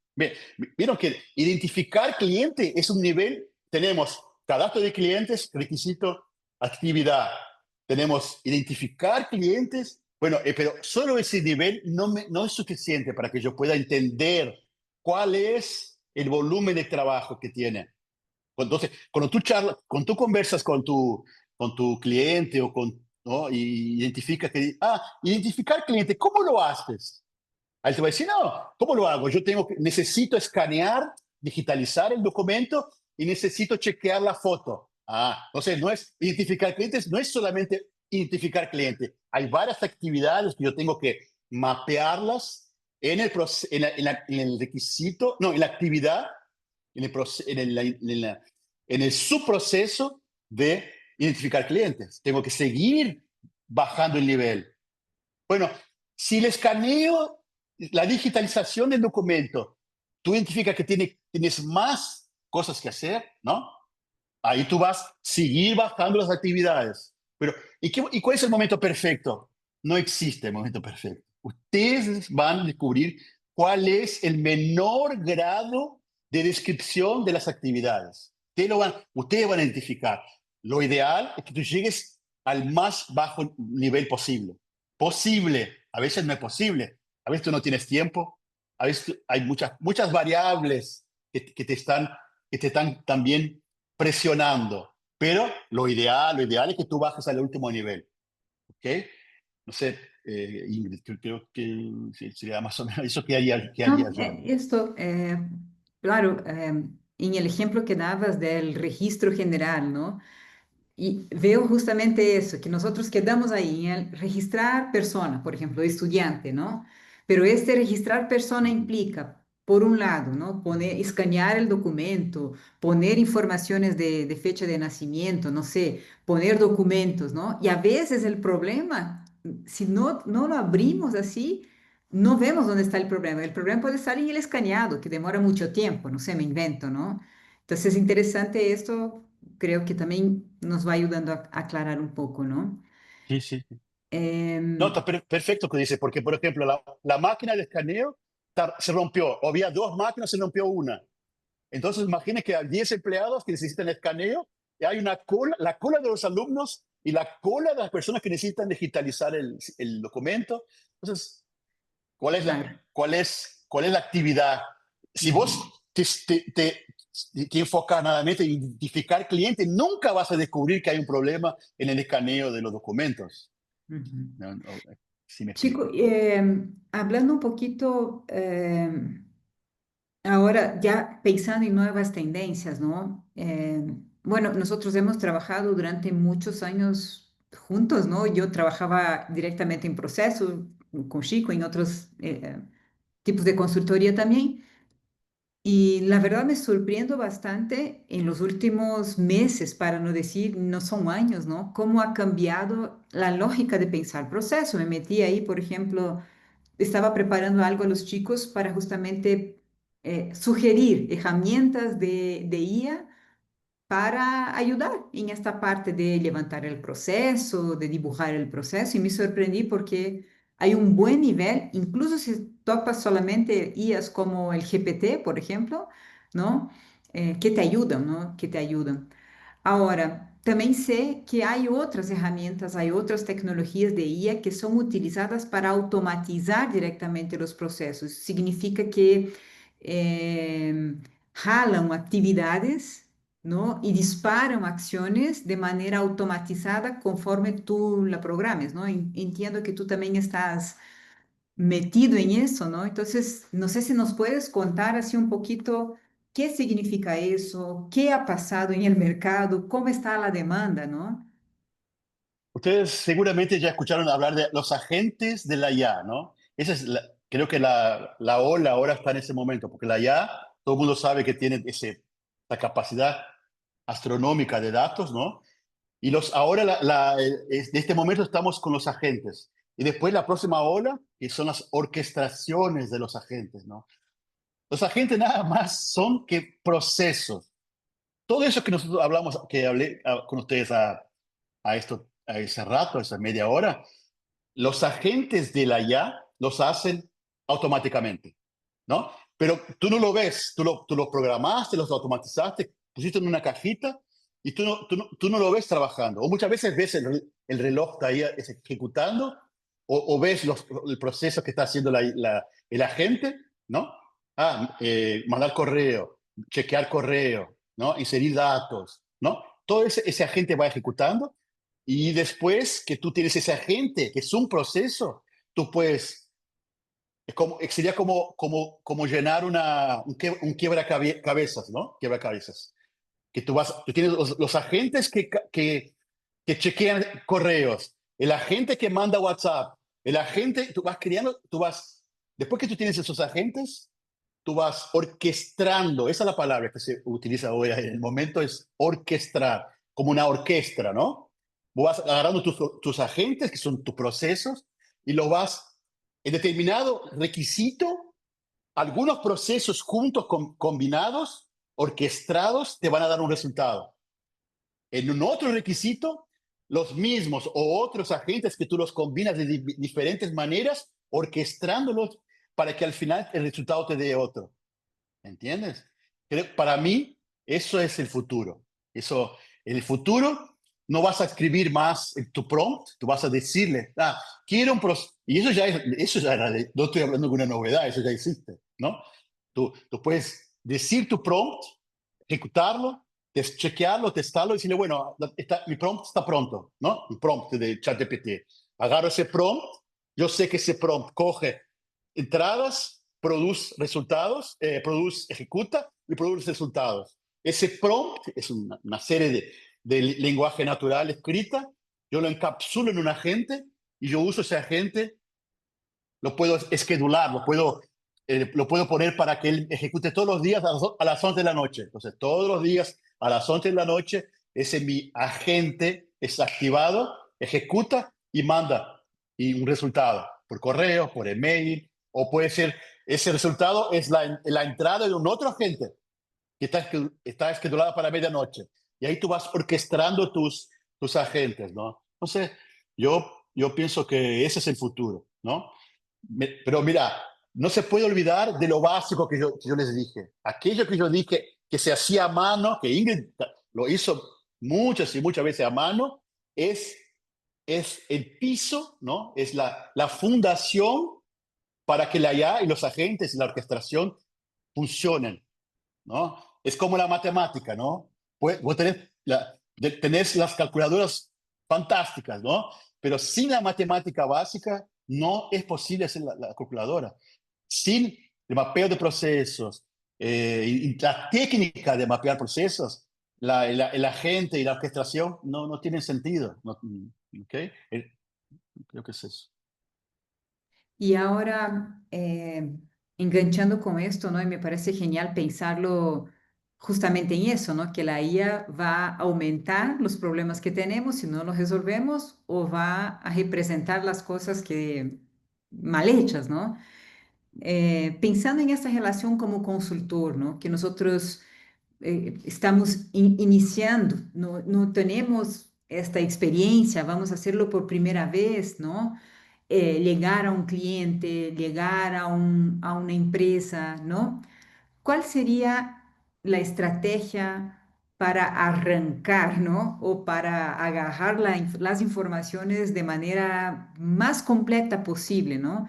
Vieron que identificar cliente es un nivel, tenemos cadastro de clientes, requisito, actividad. Tenemos identificar clientes, bueno, pero solo ese nivel no es suficiente para que yo pueda entender cuál es el volumen de trabajo que tiene. Entonces, cuando tú conversas con tu cliente ¿no? Y identificas identificar cliente, ¿cómo lo haces? Ahí te va a decir, no, ¿cómo lo hago? Necesito escanear, digitalizar el documento y necesito chequear la foto. Entonces no es identificar clientes, no es solamente identificar cliente. Hay varias actividades que yo tengo que mapearlas en el requisito, no, en la actividad, en el subproceso de identificar clientes. Tengo que seguir bajando el nivel. Bueno, si el escaneo, la digitalización del documento, tú identificas que tienes más cosas que hacer, ¿no? Ahí tú vas a seguir bajando las actividades. Pero, ¿y cuál es el momento perfecto? No existe el momento perfecto. Ustedes van a descubrir cuál es el menor grado de descripción de las actividades. Ustedes van a identificar. Lo ideal es que tú llegues al más bajo nivel posible. Posible. A veces no es posible. A veces tú no tienes tiempo. A veces hay muchas variables que te están también presionando. Pero lo ideal es que tú bajes al último nivel. ¿Ok? No sé, Ingrid, creo que sería más o menos eso que haría No, yo. esto, claro, en el ejemplo que dabas del registro general, ¿no? Y veo justamente eso, que nosotros quedamos ahí en el registrar persona, por ejemplo, estudiante, ¿no? Pero este registrar persona Ujú. implica, por un lado, ¿no? Escanear el documento, poner informaciones de fecha de nacimiento, no sé, poner documentos, ¿no? Y a veces el problema, si no lo abrimos así, no vemos dónde está el problema. El problema puede estar en el escaneado, que demora mucho tiempo, no sé, me invento, ¿no? Entonces, es interesante esto, creo que también nos va ayudando a aclarar un poco, ¿no? Sí, sí. No, Em, está perfecto que dice, porque, por ejemplo, la máquina de escaneo se rompió, o había dos máquinas, se rompió una. Entonces, imagine que hay 10 empleados que necesitan escaneo, y hay una cola, la cola de los alumnos y la cola de las personas que necesitan digitalizar el documento. Entonces, claro. ¿cuál es la actividad? Si vos Ujú, te enfocas nada más en identificar clientes, nunca vas a descubrir que hay un problema en el escaneo de los documentos. ujú. No, no, sí me Chico, explico. hablando un poquito, ahora ya pensando en nuevas tendencias, ¿no? Bueno, nosotros hemos trabajado durante muchos años juntos, ¿no? Yo trabajaba directamente en proceso con Chico, en otros tipos de consultoría también. Y la verdad me sorprendo bastante en los últimos meses, para no decir, no son años, ¿no? Cómo ha cambiado la lógica de pensar proceso. Me metí ahí, por ejemplo, estaba preparando algo a los chicos para justamente sugerir herramientas de IA para ayudar en esta parte de levantar el proceso, de dibujar el proceso, y me sorprendí porque hay un buen nivel, incluso si topas solamente IAs como el GPT, por ejemplo, ¿no? Que te ayudan, ¿no? Que te ayudan. Ahora, também sei que há outras ferramentas, há outras tecnologias de IA que são utilizadas para automatizar diretamente os processos. Significa que jalam atividades, ¿no? Y disparam acciones de manera automatizada conforme tú la programes, ¿no? Entiendo que tú también estás metido en eso, ¿no? Entonces, no sé si nos puedes contar así un poquito qué significa eso, qué ha pasado en el mercado, cómo está la demanda, ¿no? Ustedes seguramente ya escucharon hablar de los agentes de la IA, ¿no? Esa es creo que la ola ahora está en ese momento, porque la IA, todo el mundo sabe que tiene esa capacidad astronómica de datos, ¿no? Y ahora, de este momento estamos con los agentes. Y después la próxima ola, que son las orquestaciones de los agentes, ¿no? Los agentes nada más son que procesos. Todo eso que nosotros hablamos, que hablé con ustedes a ese rato, a esa media hora, los agentes de la IA los hacen automáticamente, ¿no? Pero tú no lo ves, tú lo programaste, los automatizaste, pusiste en una cajita y tú no lo ves trabajando. O muchas veces ves el reloj está ahí ejecutando o ves el proceso que está haciendo el agente, ¿no? Mandar correo, chequear correo, ¿no? Inserir datos, ¿no? Todo ese agente va ejecutando y después que tú tienes ese agente, que es un proceso, tú puedes, sería como llenar un quiebra-cabezas, ¿no? Quiebra-cabezas. Que tú tienes los agentes que chequean correos, el agente que manda WhatsApp, el agente, tú vas creando, después que tú tienes esos agentes, tú vas orquestando, esa es la palabra que se utiliza hoy en el momento, es orquestar, como una orquesta, ¿no? Vos vas agarrando tus agentes, que son tus procesos, y lo vas, en determinado requisito, algunos procesos juntos, combinados, orquestados, te van a dar un resultado. En un otro requisito, los mismos o otros agentes que tú los combinas de diferentes maneras, orquestándolos para que al final el resultado te dé otro. ¿Entiendes? Para mí, eso es el futuro. Eso, en el futuro, no vas a escribir más en tu prompt, tú vas a decirle, quiero un proceso. Y eso ya era no estoy hablando de una novedad, eso ya existe, ¿no? Tú puedes decir tu prompt, ejecutarlo, chequearlo, testarlo y decirle, bueno, mi prompt está pronto, ¿no? Un prompt de ChatGPT. Agarro ese prompt, yo sé que ese prompt coge entradas, produce resultados, ejecuta y produce resultados. Ese prompt es una serie de lenguaje natural escrita, yo lo encapsulo en un agente y yo uso ese agente, lo puedo esquedular, lo puedo poner para que él ejecute todos los días a las 11 de la noche. Entonces, todos los días a las 11 de la noche, ese mi agente es activado, ejecuta y manda y un resultado por correo, por email, o puede ser, ese resultado es la entrada de un otro agente que está esquedulada para medianoche. Y ahí tú vas orquestando tus agentes, ¿no? Entonces, yo pienso que ese es el futuro, ¿no? Pero mira, no se puede olvidar de lo básico que yo les dije. Aquello que yo dije que se hacía a mano, que Ingrid lo hizo muchas y muchas veces a mano, es, es el piso, ¿no? Es la fundación para que la IA y los agentes y la orquestación funcionen, ¿no? Es como la matemática, ¿no? Vos tenés las calculadoras fantásticas, ¿no? Pero sin la matemática básica no es posible hacer la calculadora. Sin el mapeo de procesos y la técnica de mapear procesos, el agente y la orquestación no tienen sentido. No, ¿ok? Creo que es eso. Y ahora, enganchando con esto, ¿no? Y me parece genial pensarlo justamente en eso, ¿no? Que la IA va a aumentar los problemas que tenemos si no los resolvemos o va a representar las cosas que mal hechas, ¿no? Pensando en esta relación como consultor, ¿no? Que nosotros estamos iniciando, no, no tenemos esta experiencia, vamos a hacerlo por primera vez, ¿no? Llegar a un cliente, llegar a una empresa, ¿no? ¿Cuál sería la estrategia para arrancar, ¿no? O para agarrar las informaciones de manera más completa posible, ¿no?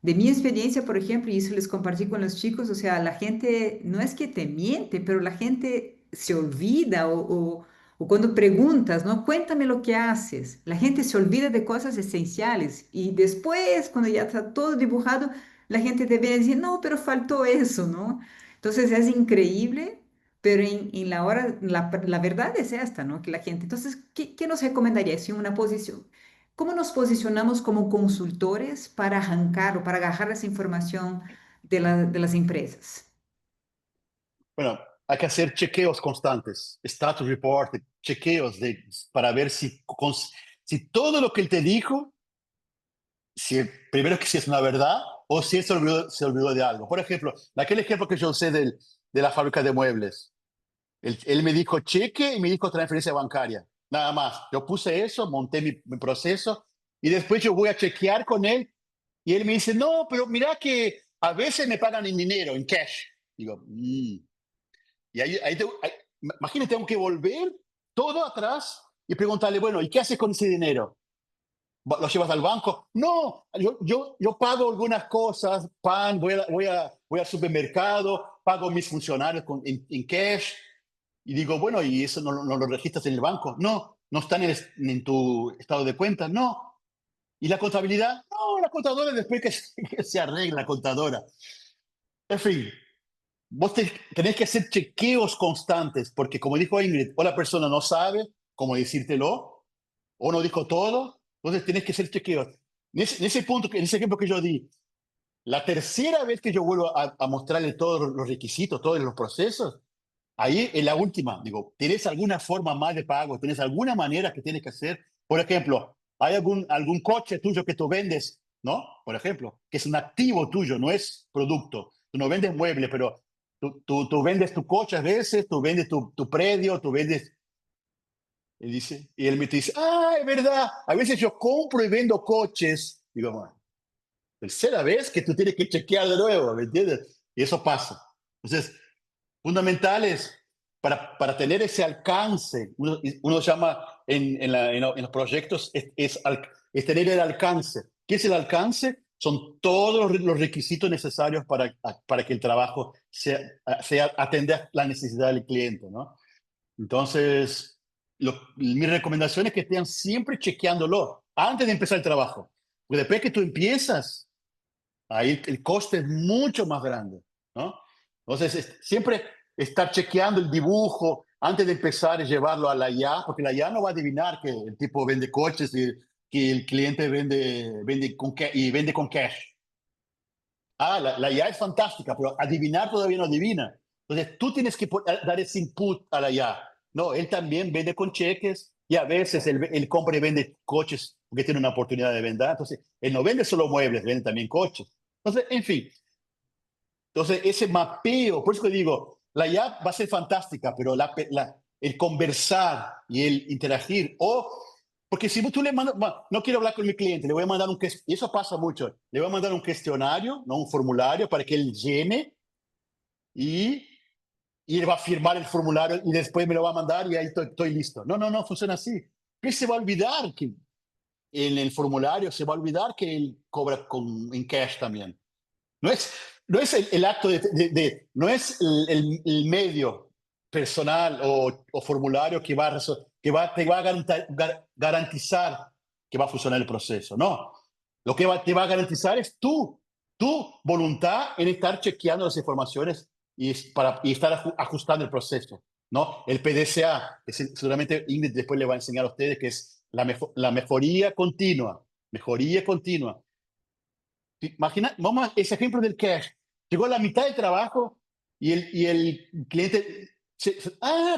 De mi experiencia, por ejemplo, y eso les compartí con los chicos, o sea, la gente no es que te miente, pero la gente se olvida o cuando preguntas, ¿no? Cuéntame lo que haces. La gente se olvida de cosas esenciales y después, cuando ya está todo dibujado, la gente te viene a decir, no, pero faltó eso, ¿no? Entonces es increíble, pero en la hora, la verdad es esta, ¿no? Que la gente, entonces, ¿qué nos recomendaría si una posición? ¿Cómo nos posicionamos como consultores para arrancar o para agarrar esa información de las empresas? Bueno, hay que hacer chequeos constantes, status report, chequeos para ver si todo lo que él te dijo, primero que si es una verdad o si él se olvidó de algo. Por ejemplo, aquel ejemplo que yo usé de la fábrica de muebles. Él me dijo cheque y me dijo transferencia bancaria. Nada más. Yo puse eso, monté mi proceso y después yo voy a chequear con él y él me dice, no, pero mira que a veces me pagan en dinero, en cash. Digo, y imagínate, tengo que volver todo atrás y preguntarle, bueno, ¿y qué haces con ese dinero? ¿Lo llevas al banco? No, yo pago algunas cosas, pan, voy al supermercado, pago mis funcionarios en cash. Y digo, bueno, ¿y eso no lo registras en el banco? No, no está en tu estado de cuenta, no. ¿Y la contabilidad? No, la contadora después que se arregla la contadora. En fin, vos tenés que hacer chequeos constantes, porque como dijo Ingrid, o la persona no sabe cómo decírtelo, o no dijo todo, entonces tenés que hacer chequeos. En ese punto, en ese ejemplo que yo di, la tercera vez que yo vuelvo a mostrarle todos los requisitos, todos los procesos, ahí en la última, digo, ¿tienes alguna forma más de pago? ¿Tienes alguna manera que tienes que hacer? Por ejemplo, ¿hay algún coche tuyo que tú vendes, ¿no? Por ejemplo, que es un activo tuyo, no es producto. Tú no vendes muebles, pero tú vendes tu coche a veces, tú vendes tu predio, tú vendes. Y él me dice, ah, es verdad, a veces yo compro y vendo coches. Digo, bueno, tercera vez que tú tienes que chequear de nuevo, ¿me entiendes? Y eso pasa. Entonces, fundamentales para tener ese alcance. Uno llama en los proyectos, es tener el alcance. ¿Qué es el alcance? Son todos los requisitos necesarios para que el trabajo sea atender la necesidad del cliente, ¿no? Entonces, mi recomendación es que estén siempre chequeándolo antes de empezar el trabajo. Porque después que tú empiezas, ahí el coste es mucho más grande, ¿no? Entonces, siempre estar chequeando el dibujo antes de empezar y llevarlo a la IA, porque la IA no va a adivinar que el tipo vende coches y que el cliente vende con cash. La IA es fantástica, pero adivinar todavía no adivina. Entonces, tú tienes que dar ese input a la IA. No, él también vende con cheques y a veces él compra y vende coches porque tiene una oportunidad de vender. Entonces, él no vende solo muebles, vende también coches. Entonces, en fin, entonces ese mapeo, por eso que digo, la IA va a ser fantástica, pero el conversar y el interagir, porque si tú le mandas, no quiero hablar con mi cliente, le voy a mandar y eso pasa mucho, le voy a mandar un cuestionario, no un formulario, para que él llene y, y él va a firmar el formulario y después me lo va a mandar y ahí estoy listo. No, no, no funciona así. Él se va a olvidar que en el formulario, se va a olvidar que él cobra en cash también. No es, no es el acto no es el medio personal o formulario te va a garantizar que va a funcionar el proceso. No, lo que te va a garantizar es tu voluntad en estar chequeando las informaciones y estar ajustando el proceso. ¿No? El PDCA, que seguramente Ingrid después le va a enseñar a ustedes, que es la mejoría continua. Mejoría continua. Imagina, vamos a ese ejemplo del cash. llegó a la mitad del trabajo y el cliente,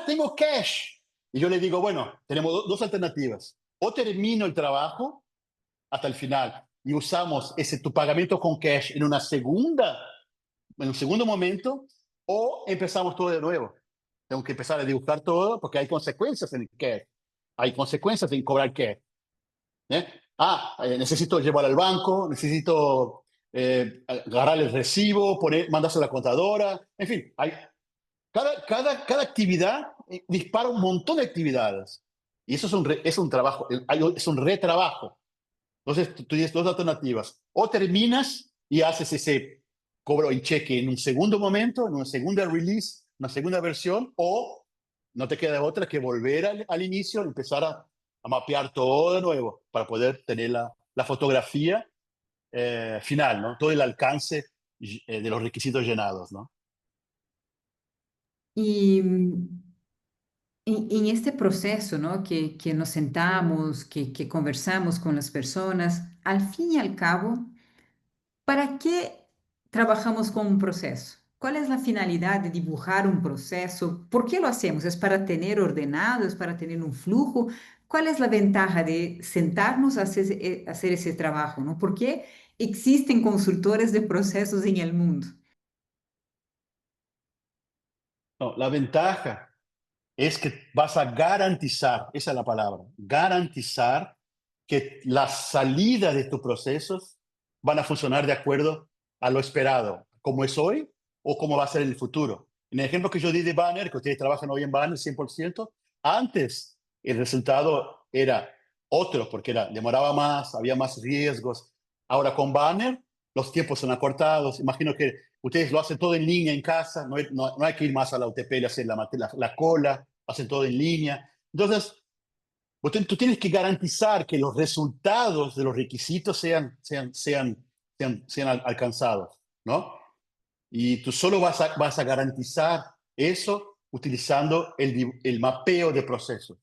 tengo cash. Y yo le digo, bueno, tenemos dos alternativas. O termino el trabajo hasta el final y usamos ese tu pagamento con cash en un segundo momento, o empezamos todo de nuevo. Tengo que empezar a dibujar todo porque hay consecuencias en el cash. Hay consecuencias en cobrar cash. ¿Eh? Necesito llevar al banco, necesito agarrar el recibo, mandarse a la contadora, en fin, cada actividad dispara un montón de actividades. Y eso es un trabajo, es un retrabajo. Entonces, tú tienes dos alternativas. O terminas y haces ese cobro y cheque en un segundo momento, en una segunda release, una segunda versión, o no te queda otra que volver al inicio, empezar a mapear todo de nuevo para poder tener la fotografía final, ¿no? Todo el alcance de los requisitos llenados, ¿no? Y en este proceso, ¿no? Que nos sentamos, que conversamos con las personas, al fin y al cabo, ¿para qué trabajamos con un proceso? ¿Cuál es la finalidad de dibujar un proceso? ¿Por qué lo hacemos? ¿Es para tener ordenado? ¿Es para tener un flujo? ¿Cuál es la ventaja de sentarnos a hacer ese trabajo, ¿no? ¿Por qué existen consultores de procesos en el mundo? No, la ventaja es que vas a garantizar, esa es la palabra, garantizar que las salidas de tus procesos van a funcionar de acuerdo a lo esperado, como es hoy o como va a ser en el futuro. En el ejemplo que yo di de Banner, que ustedes trabajan hoy en Banner 100%, antes el resultado era otro, porque demoraba más, había más riesgos. Ahora con Banner los tiempos son acortados. Imagino que ustedes lo hacen todo en línea en casa, no hay que ir más a la UTP y hacer la cola, hacen todo en línea. Entonces, tú tienes que garantizar que los resultados de los requisitos sean alcanzados, ¿no? Y tú solo vas a garantizar eso utilizando el mapeo de procesos.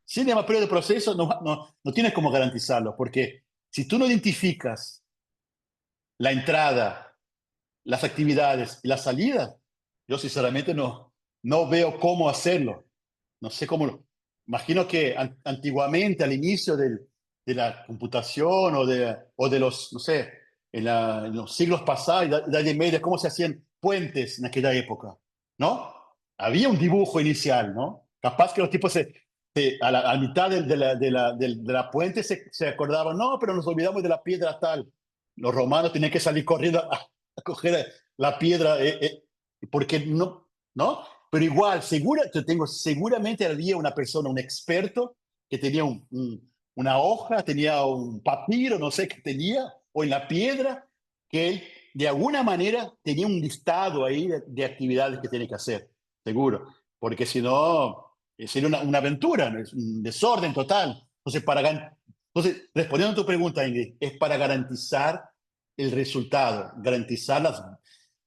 Sin el mapeo de procesos no tienes cómo garantizarlo, porque si tú no identificas la entrada, las actividades y la salida, yo sinceramente no veo cómo hacerlo. No sé cómo. Imagino que antiguamente, al inicio de la computación o de los, no sé, en los siglos pasados, la Edad Media, cómo se hacían puentes en aquella época, ¿no? Había un dibujo inicial, ¿no? Capaz que los tipos a mitad de la puente se acordaban, no, pero nos olvidamos de la piedra tal. Los romanos tenían que salir corriendo a coger la piedra, porque ¿no? Pero igual, seguramente había una persona, un experto, que tenía una hoja, tenía un papiro, no sé qué tenía, o en la piedra, que él de alguna manera tenía un listado ahí de actividades que tiene que hacer, seguro, porque si no, sería una aventura, ¿no? Es un desorden total. Entonces, respondiendo a tu pregunta, Ingrid, es para garantizar el resultado, garantizar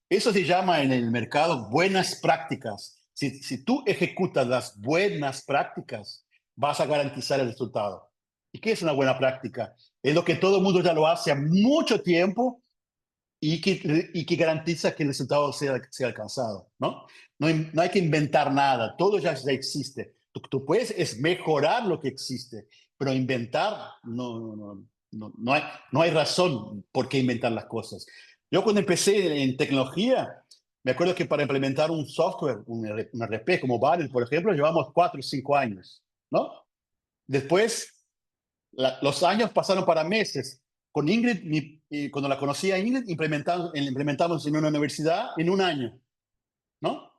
eso se llama en el mercado buenas prácticas. Si tú ejecutas las buenas prácticas, vas a garantizar el resultado. ¿Y qué es una buena práctica? Es lo que todo el mundo ya lo hace a mucho tiempo y que garantiza que el resultado sea alcanzado, ¿no? No hay que inventar nada, todo ya existe. Tú puedes es mejorar lo que existe, pero inventar, no hay razón por qué inventar las cosas. Yo cuando empecé en tecnología, me acuerdo que para implementar un software, un RP como Banner, por ejemplo, llevamos 4 o 5 años, ¿no? Después, los años pasaron para meses. Con Ingrid, cuando la conocí a Ingrid, implementamos en una universidad en un año, ¿no?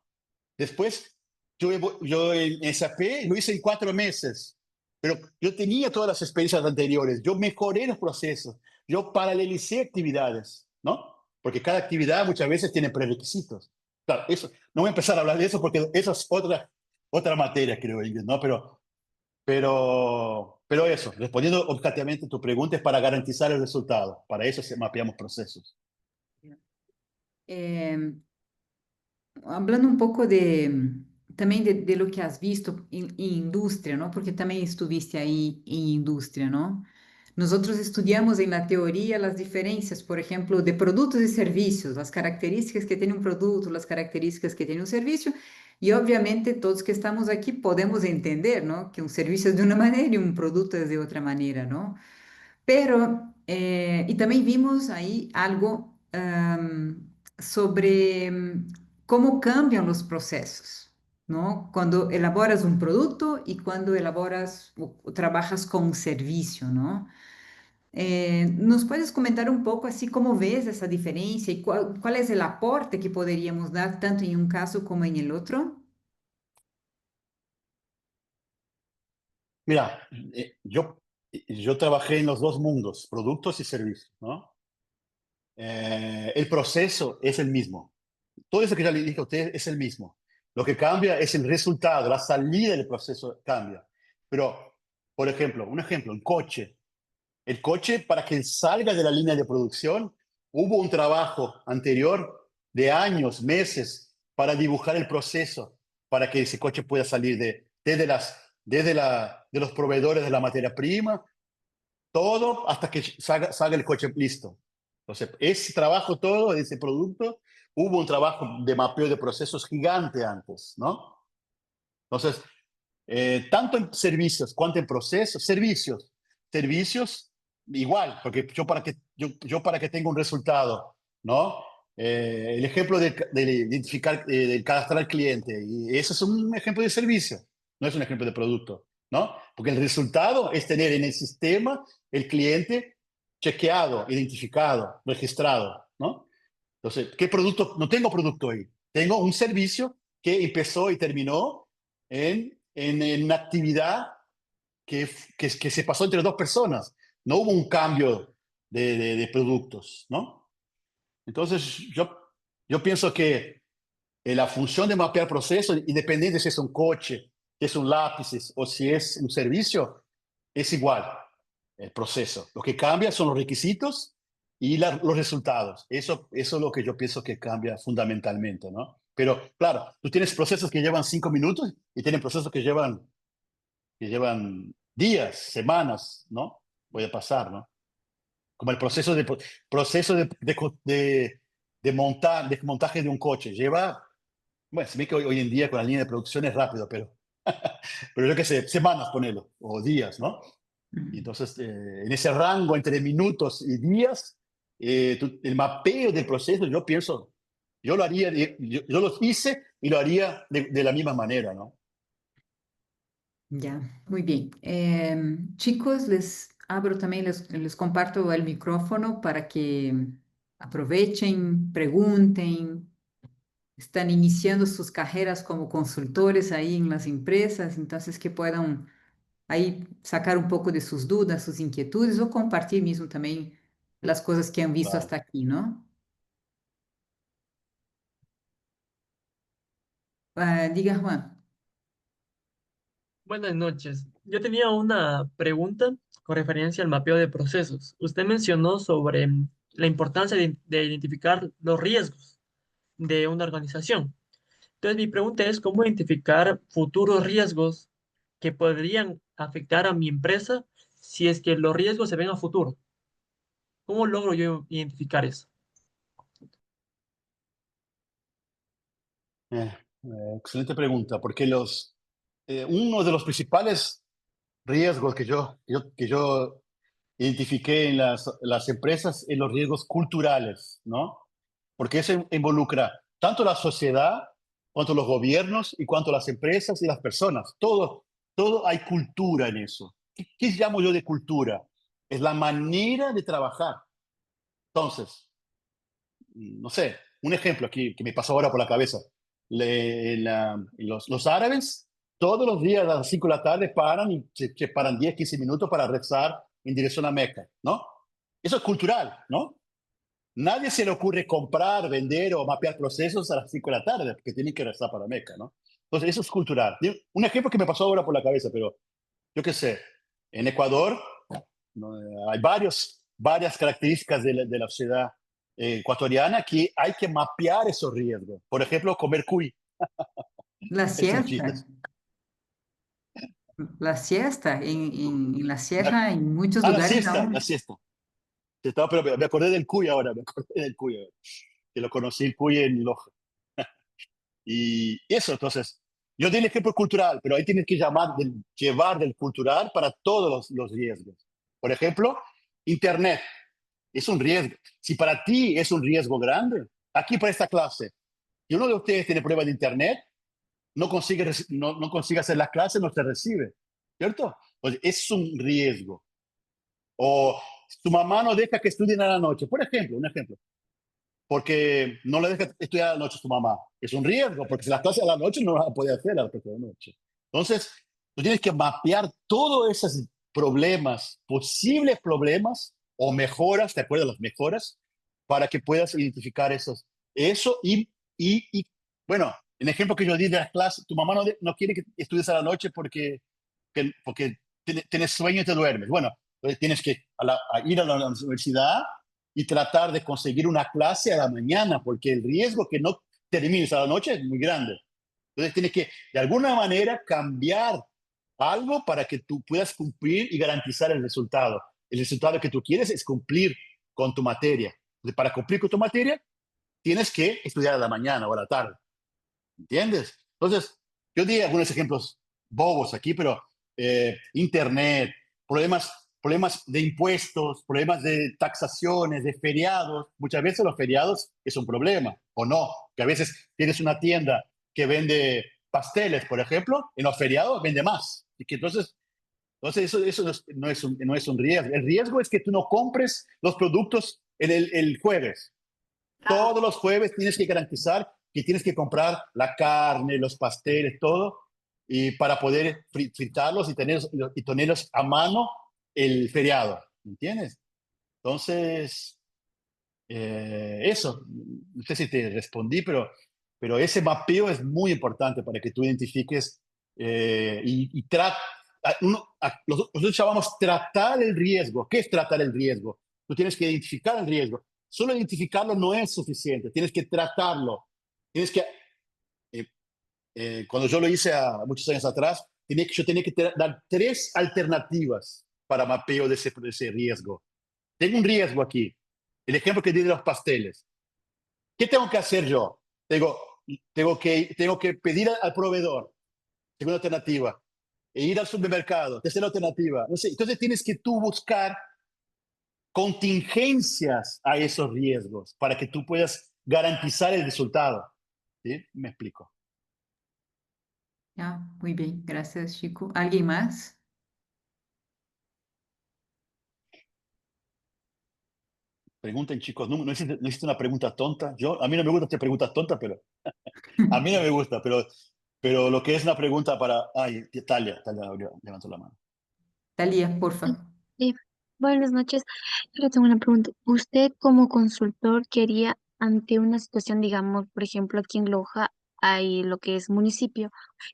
Después, yo en SAP lo hice en 4 meses, pero yo tenía todas las experiencias anteriores, yo mejoré los procesos, yo paralelicé actividades, ¿no? Porque cada actividad muchas veces tiene prerequisitos. Claro, eso, no voy a empezar a hablar de eso porque eso es otra materia, creo, Ingrid, ¿no? Pero eso, respondiendo objetivamente a tu pregunta, es para garantizar el resultado. Para eso se mapeamos procesos. Eh, Hablando un poco de también de lo que has visto en industria, ¿no? Porque también estuviste ahí en industria, ¿no? nosotros estudiamos en la teoría las diferencias, por ejemplo, de productos y servicios, las características que tiene un producto, las características que tiene un servicio, y obviamente todos que estamos aquí podemos entender, ¿no? Que un servicio es de una manera y un producto es de otra manera, ¿no? Pero, y también vimos ahí algo sobre cómo cambian los procesos, ¿no? Cuando elaboras un producto y cuando elaboras o trabajas con un servicio, ¿no? ¿Nos puedes comentar un poco así cómo ves esa diferencia y cuál es el aporte que podríamos dar tanto en un caso como en el otro? Mira, yo trabajé en los dos mundos, productos y servicios, ¿no? El proceso es el mismo. Todo eso que ya le dije a usted es el mismo. Lo que cambia es el resultado, la salida del proceso cambia. Pero, por ejemplo, un ejemplo, un coche. El coche, para que salga de la línea de producción, hubo un trabajo anterior de años, meses, para dibujar el proceso, para que ese coche pueda salir de los proveedores de la materia prima, todo hasta que salga el coche listo. Entonces, ese trabajo todo, de ese producto, hubo un trabajo de mapeo de procesos gigante antes, ¿no? Entonces, tanto en servicios cuanto en procesos, servicios igual, porque yo para que tenga un resultado, ¿no? El ejemplo de identificar, del cadastrar al cliente, y eso es un ejemplo de servicio, no es un ejemplo de producto, ¿no? Porque el resultado es tener en el sistema el cliente chequeado, identificado, registrado, ¿no? Entonces, ¿qué producto? No tengo producto ahí, tengo un servicio que empezó y terminó en una actividad que se pasó entre dos personas. No hubo un cambio de productos, ¿no? Entonces, yo pienso que la función de mapear procesos, independiente si es un coche, si es un lápiz o si es un servicio, es igual el proceso. Lo que cambia son los requisitos y los resultados. Eso es lo que yo pienso que cambia fundamentalmente, ¿no? Pero claro, tú tienes procesos que llevan 5 minutos y tienes procesos que llevan días, semanas, ¿no? Puede pasar, ¿no? Como el proceso de montaje de un coche. Lleva, bueno, se ve que hoy en día con la línea de producción es rápido, pero yo qué sé, semanas, ponelo, o días, ¿no? Y Mm. entonces, en ese rango entre minutos y días, el mapeo del proceso, yo pienso, yo lo haría, yo lo hice y lo haría de la misma manera, ¿no? Ya, muy bien. Chicos, les abro también, les comparto el micrófono para que aprovechen, pregunten. Están iniciando sus carreras como consultores ahí en las empresas, entonces que puedan ahí sacar un poco de sus dudas, sus inquietudes o compartir mismo también las cosas que han visto Claro. hasta aquí, ¿no? Diga Juan. Buenas noches. Yo tenía una pregunta con referencia al mapeo de procesos. Usted mencionó sobre la importancia de identificar los riesgos de una organización. Entonces, mi pregunta es, ¿cómo identificar futuros riesgos que podrían afectar a mi empresa si es que los riesgos se ven a futuro? ¿Cómo logro yo identificar eso? Excelente pregunta, porque uno de los principales riesgos que yo identifiqué en las empresas es los riesgos culturales, ¿no? Porque eso involucra tanto la sociedad, cuanto los gobiernos y cuanto las empresas y las personas. Todo hay cultura en eso. ¿Qué llamo yo de cultura? Es la manera de trabajar. Entonces, no sé, un ejemplo aquí que me pasó ahora por la cabeza. Los árabes todos los días a las 5 de la tarde paran y se paran 10, 15 minutos para rezar en dirección a Meca, ¿no? Eso es cultural, ¿no? Nadie se le ocurre comprar, vender o mapear procesos a las 5 de la tarde, porque tienen que rezar para Meca, ¿no? Entonces, eso es cultural. Un ejemplo que me pasó ahora por la cabeza, pero yo qué sé, en Ecuador ¿no? Hay varias características de la sociedad ecuatoriana que hay que mapear esos riesgos. Por ejemplo, comer cuy. La Es un chiste. siesta. La siesta, en la La- sierra, en muchos la lugares siesta, la aún. siesta. Estaba, pero me acordé del cuy ahora, me acordé del cuy, que lo conocí el cuy en Loja. Y eso, entonces, yo di el ejemplo cultural, pero ahí tienes que llevar del cultural para todos los riesgos. Por ejemplo, Internet es un riesgo. Si para ti es un riesgo grande, aquí para esta clase, si uno de ustedes tiene prueba de Internet, no consigue hacer las clases, no se recibe, ¿cierto? Pues es un riesgo. O su mamá no deja que estudien a la noche, por ejemplo, un ejemplo, porque no le deja estudiar a la noche a su mamá. Es un riesgo, porque si las clases a la noche no las puede hacer a la de la noche. Entonces, tú tienes que mapear todos esos problemas, posibles problemas o mejoras, ¿te acuerdas? Las mejoras, para que puedas identificar eso y bueno, el ejemplo que yo di de las clases, tu mamá no quiere que estudies a la noche porque tienes sueño y te duermes. Bueno, entonces tienes que ir a la universidad y tratar de conseguir una clase a la mañana, porque el riesgo que no termines a la noche es muy grande. Entonces tienes que, de alguna manera, cambiar algo para que tú puedas cumplir y garantizar el resultado. El resultado que tú quieres es cumplir con tu materia. Entonces, para cumplir con tu materia, tienes que estudiar a la mañana o a la tarde. ¿Entiendes? Entonces, yo di algunos ejemplos bobos aquí, pero Internet, problemas de impuestos, problemas de taxaciones, de feriados. Muchas veces los feriados es un problema, o no, que a veces tienes una tienda que vende pasteles, por ejemplo, en los feriados vende más. Y que entonces eso no es un riesgo. El riesgo es que tú no compres los productos en el jueves. Todos los jueves tienes que garantizar que tienes que comprar la carne, los pasteles, todo, y para poder fritarlos y tenerlos a mano el feriado, ¿entiendes? Entonces, eso, no sé si te respondí, pero ese mapeo es muy importante para que tú identifiques y nosotros llamamos tratar el riesgo. ¿Qué es tratar el riesgo? Tú tienes que identificar el riesgo. Solo identificarlo no es suficiente, tienes que tratarlo. Tienes que, eh, cuando yo lo hice muchos años atrás, yo tenía que dar tres alternativas para mapeo de ese riesgo. Tengo un riesgo aquí. El ejemplo que di de los pasteles. ¿Qué tengo que hacer yo? Tengo que pedir al proveedor, segunda alternativa, e ir al supermercado, tercera alternativa. No sé, entonces tienes que tú buscar contingencias a esos riesgos para que tú puedas garantizar el resultado. ¿Sí? Me explico. Ya, muy bien, gracias, Chico. ¿Alguien más? Pregunten, chicos, no existe una pregunta tonta. A mí no me gusta hacer preguntas tontas, pero a mí no me gusta, pero lo que es una pregunta para... Ay, Talia levantó la mano. Talía, porfa. Sí, buenas noches. Yo le tengo una pregunta. ¿Usted como consultor quería ante una situación, digamos, por ejemplo, aquí en Loja hay lo que es municipio,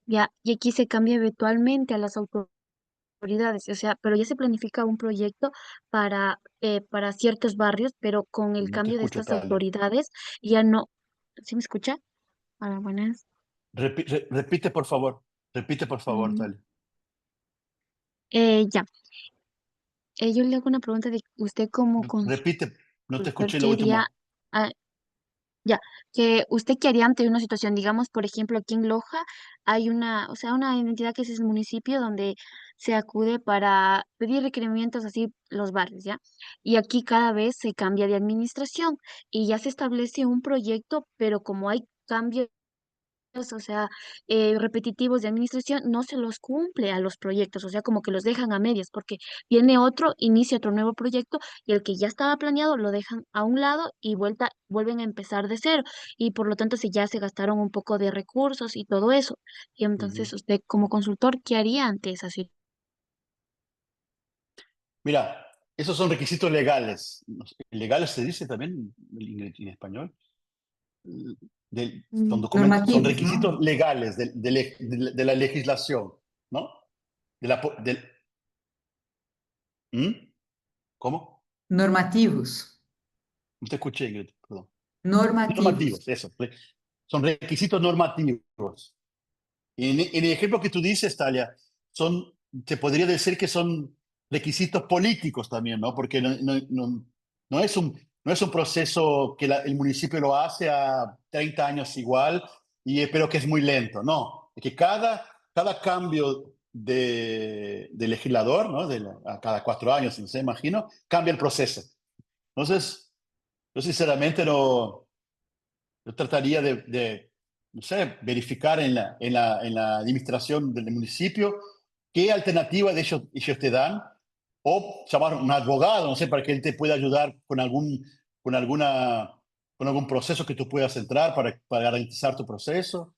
ya, y aquí se cambia eventualmente a las autoridades, o sea, pero ya se planifica un proyecto para ciertos barrios, pero con el No te cambio de escucho, estas Talia. autoridades ya no, ¿sí me escucha? Hola, buenas. Repite, por favor. Repite, por favor, Mm, Talia. ya. Yo le hago una pregunta de usted como Repite, no te consultor escuché lo quería. último. Ya, que usted qué haría ante una situación, digamos, por ejemplo, aquí en Loja hay una, o sea, una entidad que es el municipio donde se acude para pedir requerimientos así los barrios, ¿ya? Y aquí cada vez se cambia de administración y ya se establece un proyecto, pero como hay cambios, o sea, repetitivos de administración, no se los cumple a los proyectos, o sea, como que los dejan a medias, porque viene otro, inicia otro nuevo proyecto y el que ya estaba planeado lo dejan a un lado y vuelven a empezar de cero. Y por lo tanto, si ya se gastaron un poco de recursos y todo eso. Y Ujú. entonces, usted como consultor, ¿qué haría ante esa situación? Mira, esos son requisitos legales. No sé, ¿legales se dice también en español? Son documentos, son Normativos, requisitos ¿no? legales de la legislación, ¿no? De la, po- del- ¿Mm? ¿Cómo? Normativos. No te escuché, Ingrid, perdón. Normativos. Normativos, eso. Son requisitos normativos. En el ejemplo que tú dices, Talia, se podría decir que son requisitos políticos también, ¿no? Porque no es un proceso que el municipio lo hace a 30 años igual, pero que es muy lento, no. Es que cada cambio de legislador, ¿no? A cada 4 años, no sé, imagino, cambia el proceso. Entonces, yo sinceramente no, yo trataría no sé, verificar en la administración del municipio qué alternativa de ellos te dan, o llamar a un abogado, no sé, para que él te pueda ayudar con, alguna, con algún proceso que tú puedas entrar para garantizar tu proceso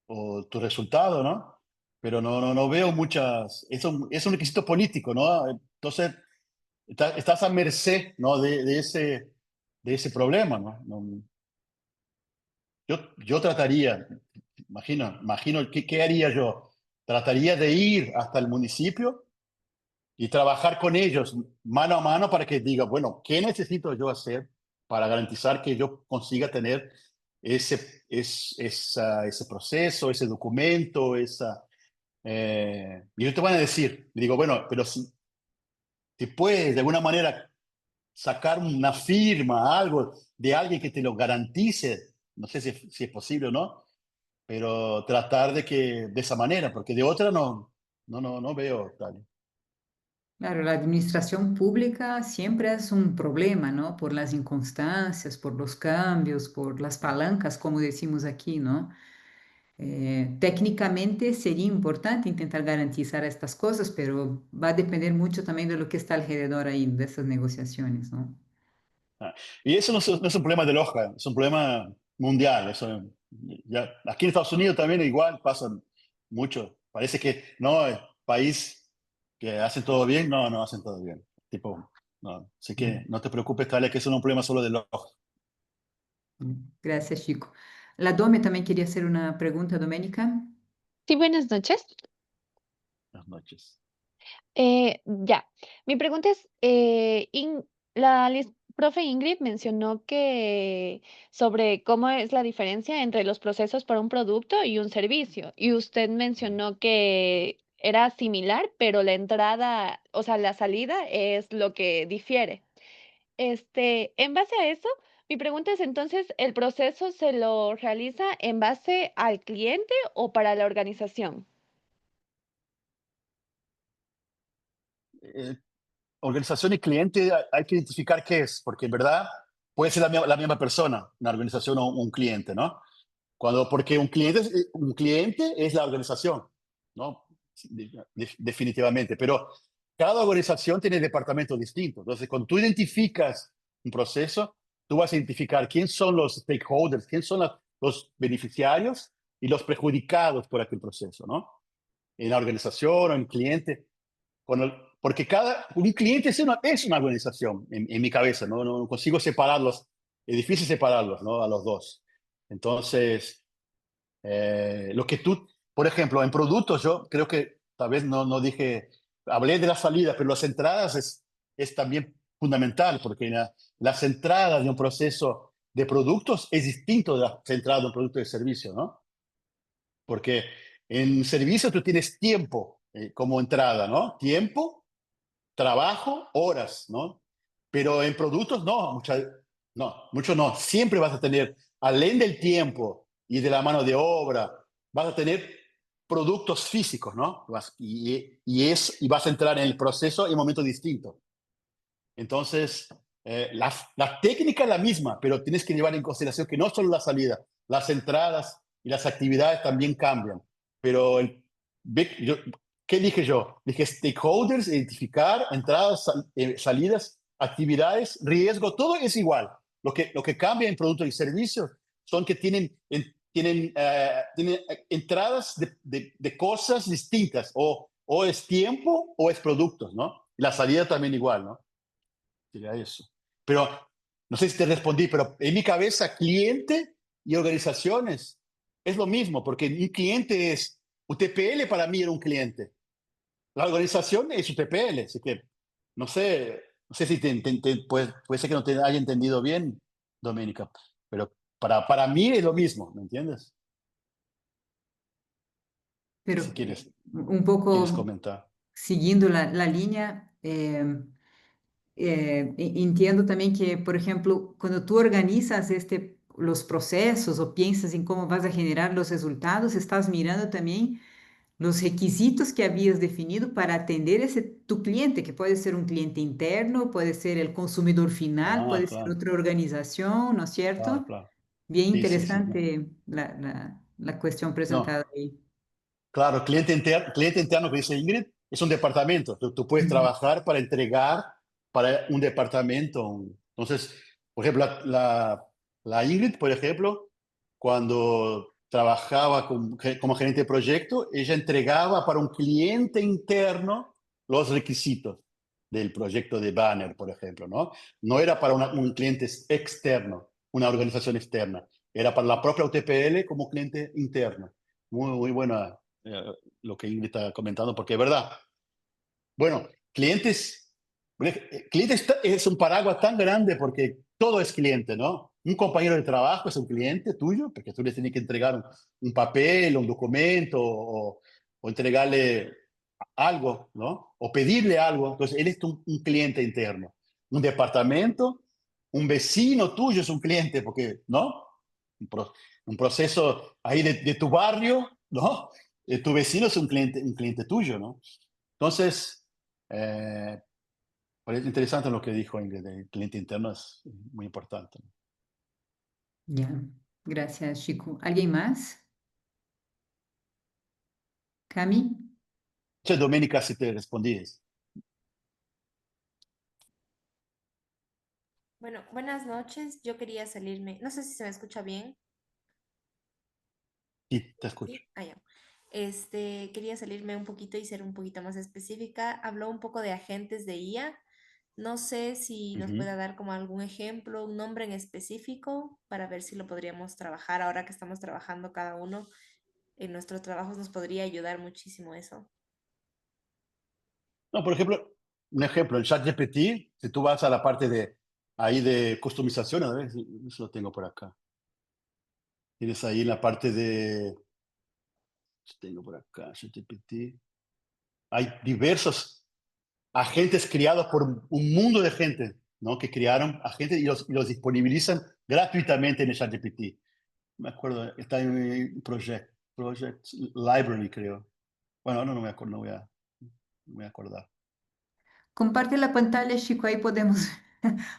o tu resultado, ¿no? Pero no veo muchas, es un requisito político, ¿no? Entonces, estás a merced, ¿no? de ese problema, ¿no? Yo trataría, imagino ¿qué haría yo? Trataría de ir hasta el municipio y trabajar con ellos mano a mano para que diga, bueno, ¿qué necesito yo hacer para garantizar que yo consiga tener ese proceso, ese documento, y ellos te van a decir, digo, bueno, pero si puedes de alguna manera sacar una firma, algo de alguien que te lo garantice, no sé si es posible o no, pero tratar de esa manera, porque de otra no veo tal. Claro, la administración pública siempre es un problema, ¿no? Por las inconstancias, por los cambios, por las palancas, como decimos aquí, ¿no? Técnicamente sería importante intentar garantizar estas cosas, pero va a depender mucho también de lo que está alrededor ahí de estas negociaciones, ¿no? Ah, y eso no es un problema de Loja, es un problema mundial. Eso, ya, aquí en Estados Unidos también igual pasa mucho. Parece que no, el país que hacen todo bien, no hacen todo bien. Tipo, no. Así que no te preocupes, Talia, que eso no es un problema solo de Loja. Gracias, Chico. La Dome también quería hacer una pregunta, Doménica. Sí, buenas noches. Buenas noches. Ya, mi pregunta es, profe Ingrid mencionó que sobre cómo es la diferencia entre los procesos para un producto y un servicio, y usted mencionó que era similar, pero la entrada, o sea, la salida es lo que difiere. En base a eso, mi pregunta es entonces, ¿el proceso se lo realiza en base al cliente o para la organización? Eh, Organización y cliente hay que identificar qué es, porque en verdad puede ser la misma persona, una organización o un cliente, ¿no? Porque un cliente es la organización, ¿no? Definitivamente, pero cada organización tiene departamentos distintos. Entonces, cuando tú identificas un proceso, tú vas a identificar quién son los stakeholders, quién son los beneficiarios y los perjudicados por aquel proceso, ¿no? En la organización o en el cliente. Porque un cliente es una organización en mi cabeza, ¿no? No consigo separarlos, es difícil separarlos, ¿no? A los dos. Entonces, lo que por ejemplo, en productos, yo creo que tal vez no dije, hablé de la salida, pero las entradas es también fundamental, porque las entradas de un proceso de productos es distinto de las entradas de un producto de servicio, ¿no? Porque en servicio tú tienes tiempo como entrada, ¿no? Tiempo, trabajo, horas, ¿no? Pero en productos mucho no. Siempre vas a tener, além del tiempo y de la mano de obra, vas a tener productos físicos, ¿no? Y vas a entrar en el proceso en un momento distinto. Entonces, la técnica es la misma, pero tienes que llevar en consideración que no solo la salida, las entradas y las actividades también cambian. Pero, ¿qué dije yo? Dije stakeholders, identificar, entradas, salidas, actividades, riesgo, todo es igual. Lo que cambia en productos y servicios son que tienen entradas de cosas distintas, o es tiempo o es productos, ¿no? Y la salida también igual, ¿no? Sería eso. Pero no sé si te respondí, pero en mi cabeza, cliente y organizaciones es lo mismo, porque un cliente es, UTPL para mí era un cliente. La organización es UTPL, así que no sé si puede ser que no te haya entendido bien, Doménica, pero para mí es lo mismo, ¿me entiendes? Pero si un quieres poco comentar. siguiendo la línea, entiendo también que, por ejemplo, cuando tú organizas los procesos o piensas en cómo vas a generar los resultados, estás mirando también los requisitos que habías definido para atender tu cliente, que puede ser un cliente interno, puede ser el consumidor final, Ah, puede ser claro, otra organización, ¿no es claro, cierto? claro. Bien Sí, sí, sí. No, interesante la cuestión no. presentada ahí. Claro, cliente interno que dice Ingrid es un departamento. Tú puedes Ujú. trabajar para entregar para un departamento. Entonces, por ejemplo, la Ingrid, por ejemplo, cuando trabajaba como gerente de proyecto, ella entregaba para un cliente interno los requisitos del proyecto de banner, por ejemplo, ¿no? No era para un cliente externo, una organización externa. Era para la propia UTPL como cliente interno. Muy, muy buena eh, lo que Ingrid está comentando, porque es verdad. Bueno, clientes es un paraguas tan grande porque todo es cliente, ¿no? Un compañero de trabajo es un cliente tuyo, porque tú le tienes que entregar un papel, un documento o entregarle algo, ¿no? O pedirle algo. Entonces, él es un cliente interno. Un departamento, un vecino tuyo es un cliente, porque, ¿no? Un, pro- un proceso ahí de tu barrio, ¿no? Tu vecino es un cliente tuyo, ¿no? Entonces, eh, parece interesante lo que dijo Ingrid, el cliente interno es muy importante. Ya, gracias, Chico. ¿Alguien más? Cami. Entonces, Doménica, si te respondí, Bueno, buenas noches. Yo quería salirme, no sé si se me escucha bien. sí, te escucho. Sí, ya. Quería salirme un poquito y ser un poquito más específica. Habló un poco de agentes de IA. No sé si nos Ujú. pueda dar como algún ejemplo, un nombre en específico para ver si lo podríamos trabajar ahora que estamos trabajando cada uno en nuestros trabajos. Nos podría ayudar muchísimo eso. No, por ejemplo, un ejemplo, en ChatGPT, si tú vas a la parte ahí de customización, a ver, eso lo tengo por acá. Tienes ahí la parte tengo por acá, ChatGPT. Hay diversos agentes creados por un mundo de gente, ¿no? Que crearon agentes y los disponibilizan gratuitamente en el ChatGPT. Me acuerdo, está en Project Library, creo. Bueno, no me acuerdo, no voy a acordar. Comparte la pantalla, Chico, ahí podemos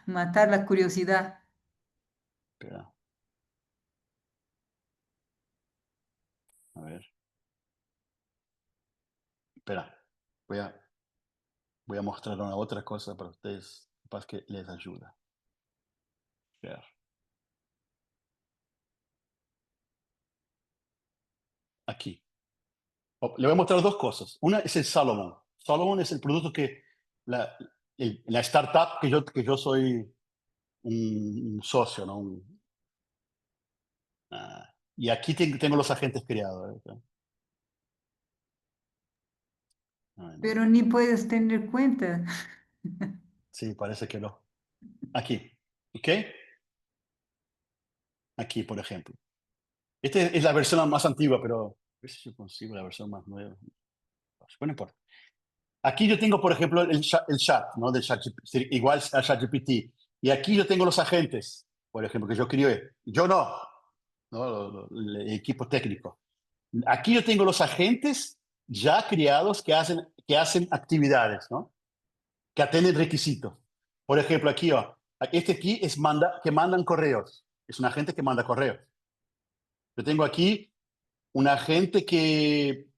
matar la curiosidad. Espera, a ver, espera. Voy a, voy a mostrar una otra cosa para ustedes, capaz que les ayuda. Espera. Aquí. Le voy a mostrar dos cosas. Una es el Salomon. Salomon es el producto la, la startup que yo soy un socio, ¿no? Y aquí tengo los agentes creados. Ay, no. Pero ni puedes tener cuenta. Sí, parece que no. Aquí, ¿ok? Aquí, por ejemplo. Esta es la versión más antigua, pero a ver si yo consigo la versión más nueva. Bueno, no importa. Aquí yo tengo, por ejemplo, el chat, ¿no? Del chat, igual al ChatGPT. Y aquí yo tengo los agentes, por ejemplo, que yo creé. Yo no, el equipo técnico. Aquí yo tengo los agentes ya creados que hacen actividades, ¿no? Que atienden requisitos. Por ejemplo, aquí, este aquí que mandan correos. Es un agente que manda correos. Yo tengo aquí un agente que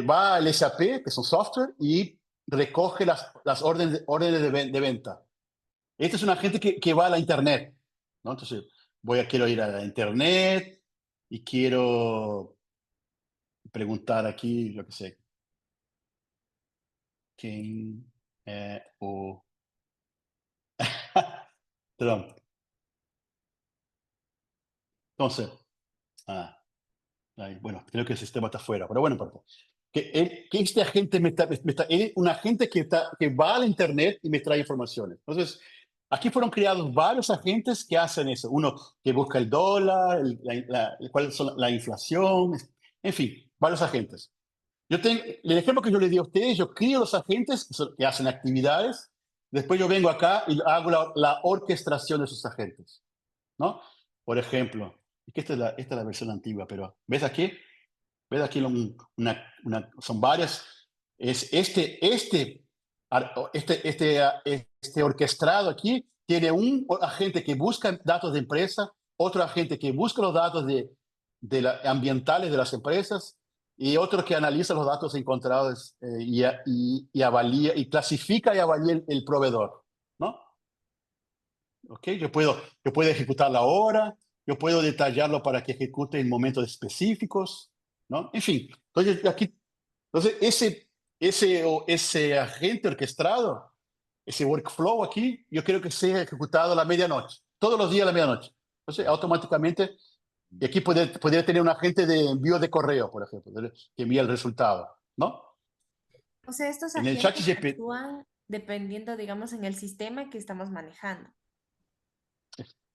va al SAP, que es un software, y recoge las órdenes de venta. Este es un agente que va a la Internet, ¿no? Entonces, quiero ir a la Internet y quiero preguntar aquí, lo que sé, quién o Trump. Entonces, bueno, creo que el sistema está fuera, pero bueno, que este agente él es un agente que va a la internet y me trae informaciones. Entonces, aquí fueron creados varios agentes que hacen eso. Uno que busca el dólar, cuál es la inflación, en fin, varios agentes. El ejemplo que yo le di a ustedes, yo crío los agentes que hacen actividades, después yo vengo acá y hago la orquestación de esos agentes, ¿no? Por ejemplo, es que esta es la versión antigua, pero ¿ves aquí? ¿Ves aquí son varias? Es este orquestado aquí tiene un agente que busca datos de empresa, otro agente que busca los datos ambientales de las empresas y otro que analiza los datos encontrados y avalía y clasifica y avalía el proveedor, ¿no? ¿Ok? Yo puedo ejecutar la hora, yo puedo detallarlo para que ejecute en momentos específicos, ¿no? En fin, entonces ese agente orquestado, ese workflow aquí, yo creo que sea ejecutado a la medianoche, todos los días a la medianoche. Entonces, automáticamente, y aquí podría tener un agente de envío de correo, por ejemplo, que envía el resultado, ¿no? O sea, estos En el chat agentes GPT, actúan dependiendo, digamos, en el sistema que estamos manejando.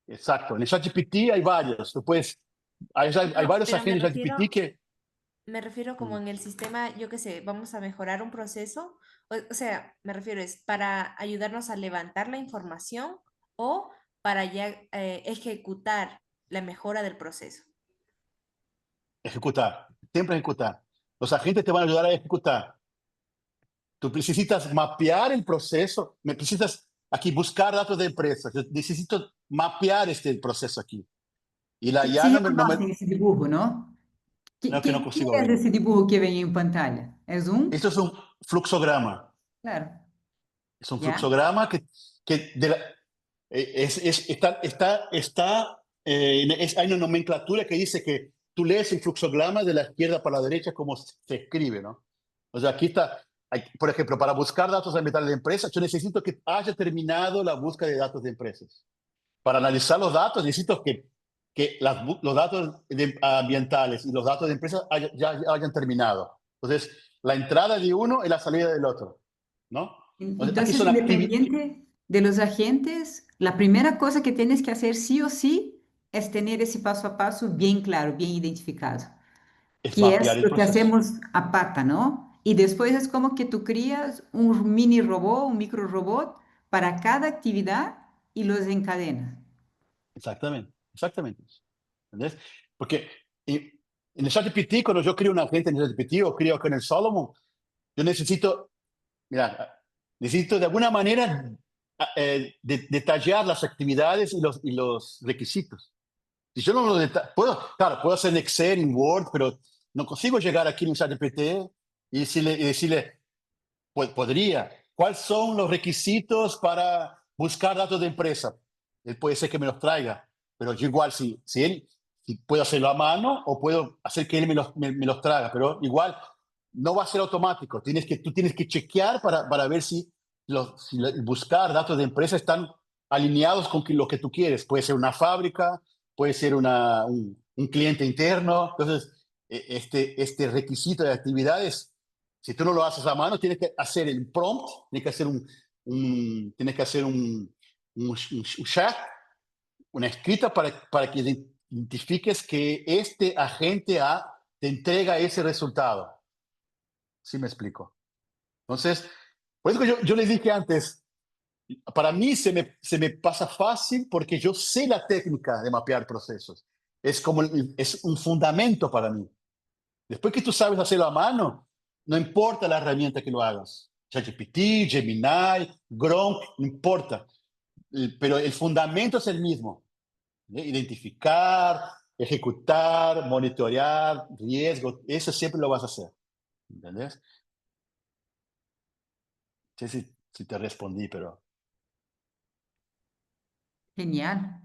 exacto, en el chat GPT hay varios, hay No, varios pero agentes de chat GPT que... me refiero como en el sistema, yo qué sé, vamos a mejorar un proceso. O sea, me refiero es para ayudarnos a levantar la información o para ya ejecutar la mejora del proceso. Ejecutar, siempre ejecutar. Los agentes te van a ayudar a ejecutar. Tú necesitas mapear el proceso, necesitas aquí buscar datos de empresas. Yo necesito mapear este proceso aquí. Y la Sí, IA sí reconocen ese dibujo, ¿no? no, que no ¿Qué consigo es ver. ese dibujo que ven en pantalla? ¿Es un? Esto es un fluxograma. Claro, Es un ¿ya? fluxograma que hay una nomenclatura que dice que tú lees el fluxograma de la izquierda para la derecha como se escribe, ¿no? O sea, aquí está, por ejemplo, para buscar datos ambientales de empresas, yo necesito que haya terminado la búsqueda de datos de empresas. Para analizar los datos, necesito que los datos ambientales y los datos de empresas ya hayan terminado. Entonces, la entrada de uno es la salida del otro, ¿no? Entonces, aquí Entonces, son actividades. independiente de los agentes, la primera cosa que tienes que hacer sí o sí es tener ese paso a paso bien claro, bien identificado, Es que es mapear el lo que proceso. hacemos a pata, ¿no? Y después es como que tú crías un mini robot, un micro robot para cada actividad y los encadenas. Exactamente, exactamente. ¿Entendés? Porque en el ChatGPT, cuando yo creo un agente en el ChatGPT o creo que en el Solomon, yo mira, necesito de alguna manera detallar las actividades y los requisitos. Si yo no lo claro, puedo hacer en Excel, en Word, pero no consigo llegar aquí en el ChatGPT y decirle podría. ¿Cuáles son los requisitos para buscar datos de empresa? Él puede ser que me los traiga, pero yo igual, si puedo hacerlo a mano o puedo hacer que él me los traiga, pero igual no va a ser automático. Tú tienes que chequear para ver si buscar datos de empresa están alineados con lo que tú quieres. Puede ser una fábrica, puede ser un cliente interno. Entonces, este requisito de actividades, si tú no lo haces a mano, tienes que hacer el prompt, tienes que hacer un chat, una escrita para que identifiques que este agente A te entrega ese resultado. ¿Sí me explico? Entonces, por eso que yo les dije antes, para mí se me pasa fácil porque yo sé la técnica de mapear procesos. Es un fundamento para mí. Después que tú sabes hacerlo a mano, no importa la herramienta que lo hagas. ChatGPT, Gemini, Gronk, no importa. Pero el fundamento es el mismo. Identificar, ejecutar, monitorear, riesgo, eso siempre lo vas a hacer. ¿Entendés? No sé si te respondí, pero... Genial.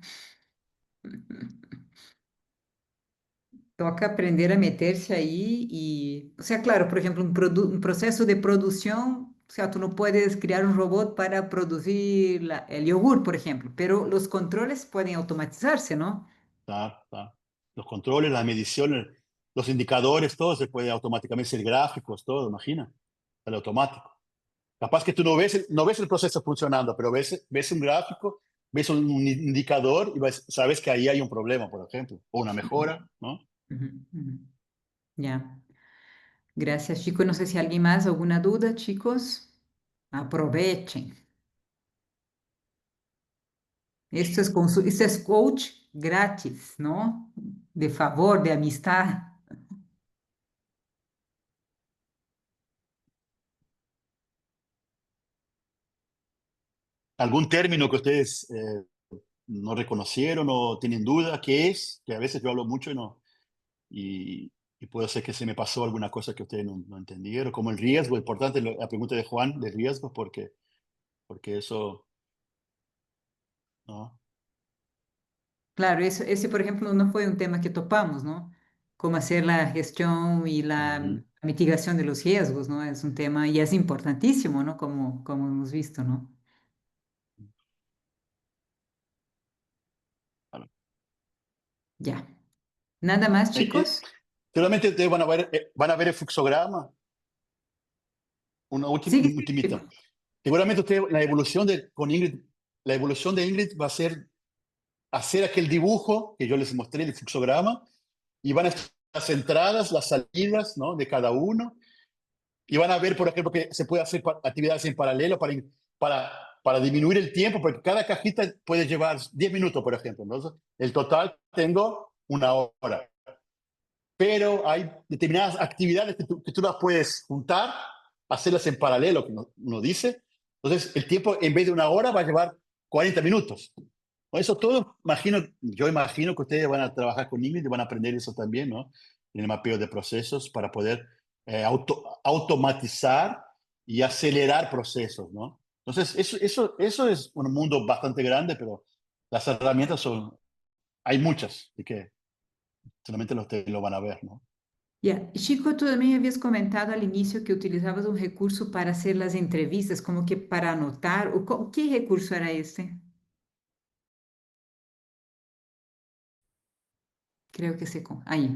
Toca aprender a meterse ahí y, o sea, claro, por ejemplo, un proceso de producción, o sea, tú no puedes crear un robot para producir el yogur, por ejemplo, pero los controles pueden automatizarse, ¿no? Los controles, las mediciones, los indicadores, todo se puede automáticamente hacer gráficos, todo, imagina, el automático. Capaz que tú no ves el proceso funcionando, pero ves un gráfico, ves un indicador y sabes que ahí hay un problema, por ejemplo, o una Ujú, mejora, ¿no? ujú, ujú. Ya. Gracias, chicos. No sé si alguien más, alguna duda, chicos. Aprovechen. Esto es coach gratis, ¿no? De favor, de amistad. ¿Algún término que ustedes no reconocieron o tienen duda qué es? Que a veces yo hablo mucho y, y puede ser que se me pasó alguna cosa que ustedes no entendieron, como el riesgo, importante la pregunta de Juan de riesgo, porque eso, ¿no? Claro, ese, por ejemplo, no fue un tema que topamos, ¿no? Cómo hacer la gestión y la Ujú. mitigación de los riesgos, ¿no? Es un tema y es importantísimo, ¿no? Como hemos visto, ¿no? Bueno. Ya. Nada más, Eh, eh, chicos. Seguramente ustedes van a ver el fluxograma, Sigue, un sigue, ultimito. chico. Seguramente ustedes, con Ingrid, la evolución de Ingrid va a ser hacer aquel dibujo que yo les mostré, el fluxograma, y van a estar las entradas, las salidas, ¿no? De cada uno, y van a ver, por ejemplo, que se puede hacer actividades en paralelo para, para disminuir el tiempo, porque cada cajita puede llevar 10 minutos, por ejemplo. Entonces, el total tengo una hora. Pero hay determinadas actividades que tú las puedes juntar, hacerlas en paralelo, que uno dice. Entonces, el tiempo, en vez de una hora, va a llevar 40 minutos. Por eso todo, yo imagino que ustedes van a trabajar con niños y van a aprender eso también, ¿no? En el mapeo de procesos para poder automatizar y acelerar procesos, ¿no? Entonces, eso es un mundo bastante grande, pero las herramientas hay muchas, así que solamente ustedes lo van a ver, ¿no? Ya. Chico, tú también habías comentado al inicio que utilizabas un recurso para hacer las entrevistas, como que para anotar. ¿Qué recurso era este? Creo que sé. Ahí.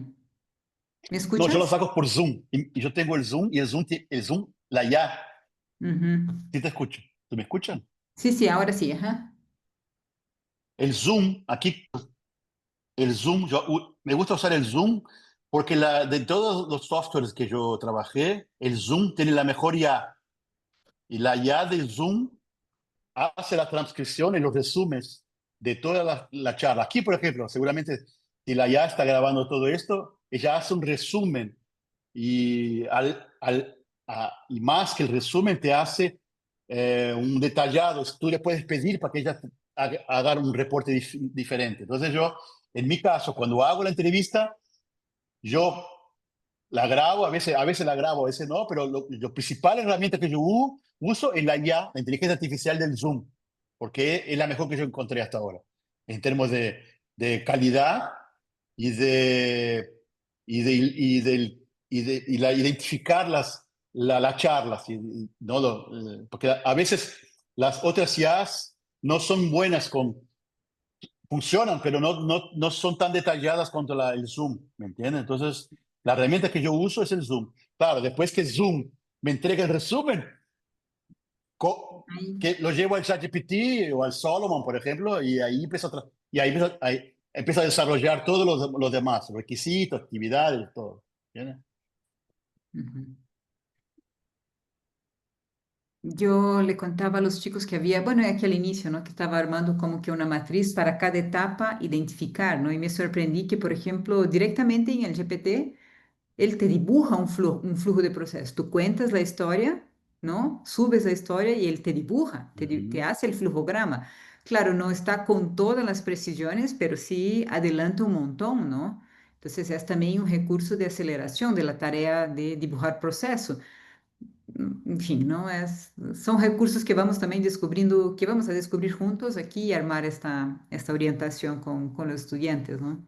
¿Me No, yo lo escuchas? saco por Zoom. Y yo tengo el Zoom y el Zoom, la ya. Ujú. Sí te escucho. ¿Tú me escuchan? Sí, sí, ahora sí, ajá. El Zoom, aquí, el Zoom, me gusta usar el Zoom porque de todos los softwares que yo trabajé, el Zoom tiene la mejor IA. Y la IA del Zoom hace la transcripción y los resúmenes de toda la charla. Aquí, por ejemplo, seguramente si la IA está grabando todo esto, ella hace un resumen y, y más que el resumen te hace un detallado. Tú le puedes pedir para que ella haga un reporte diferente. Entonces yo, en mi caso, cuando hago la entrevista, yo la grabo, a veces la grabo, a veces no, pero lo principal herramienta que yo uso es la IA, la inteligencia artificial del Zoom, porque es la mejor que yo encontré hasta ahora, en términos de calidad y de, y la identificar las charlas, no porque a veces las otras IAs no son buenas funcionan, pero no son tan detalladas contra el Zoom, ¿me entiendes? Entonces, la herramienta que yo uso es el Zoom. Claro, después que Zoom me entrega el resumen, Ahí. que lo llevo al ChatGPT o al Solomon, por ejemplo, y ahí ahí empieza a desarrollar todos los demás, requisitos, actividades, todo. ¿Entiendes? Ujú. Yo le contaba a los chicos que había, bueno, aquí al inicio, ¿no? Que estaba armando como que una matriz para cada etapa identificar, ¿no? Y me sorprendí que, por ejemplo, directamente en el GPT, él te dibuja un flujo de proceso. Tú cuentas la historia, ¿no? Subes la historia y él te dibuja, te Ujú. hace el flujograma. Claro, no está con todas las precisiones, pero sí adelanta un montón, ¿no? Entonces es también un recurso de aceleración de la tarea de dibujar proceso. En fin, ¿no? Son recursos que vamos también descubriendo, que vamos a descubrir juntos aquí y armar esta orientación con los estudiantes, ¿no?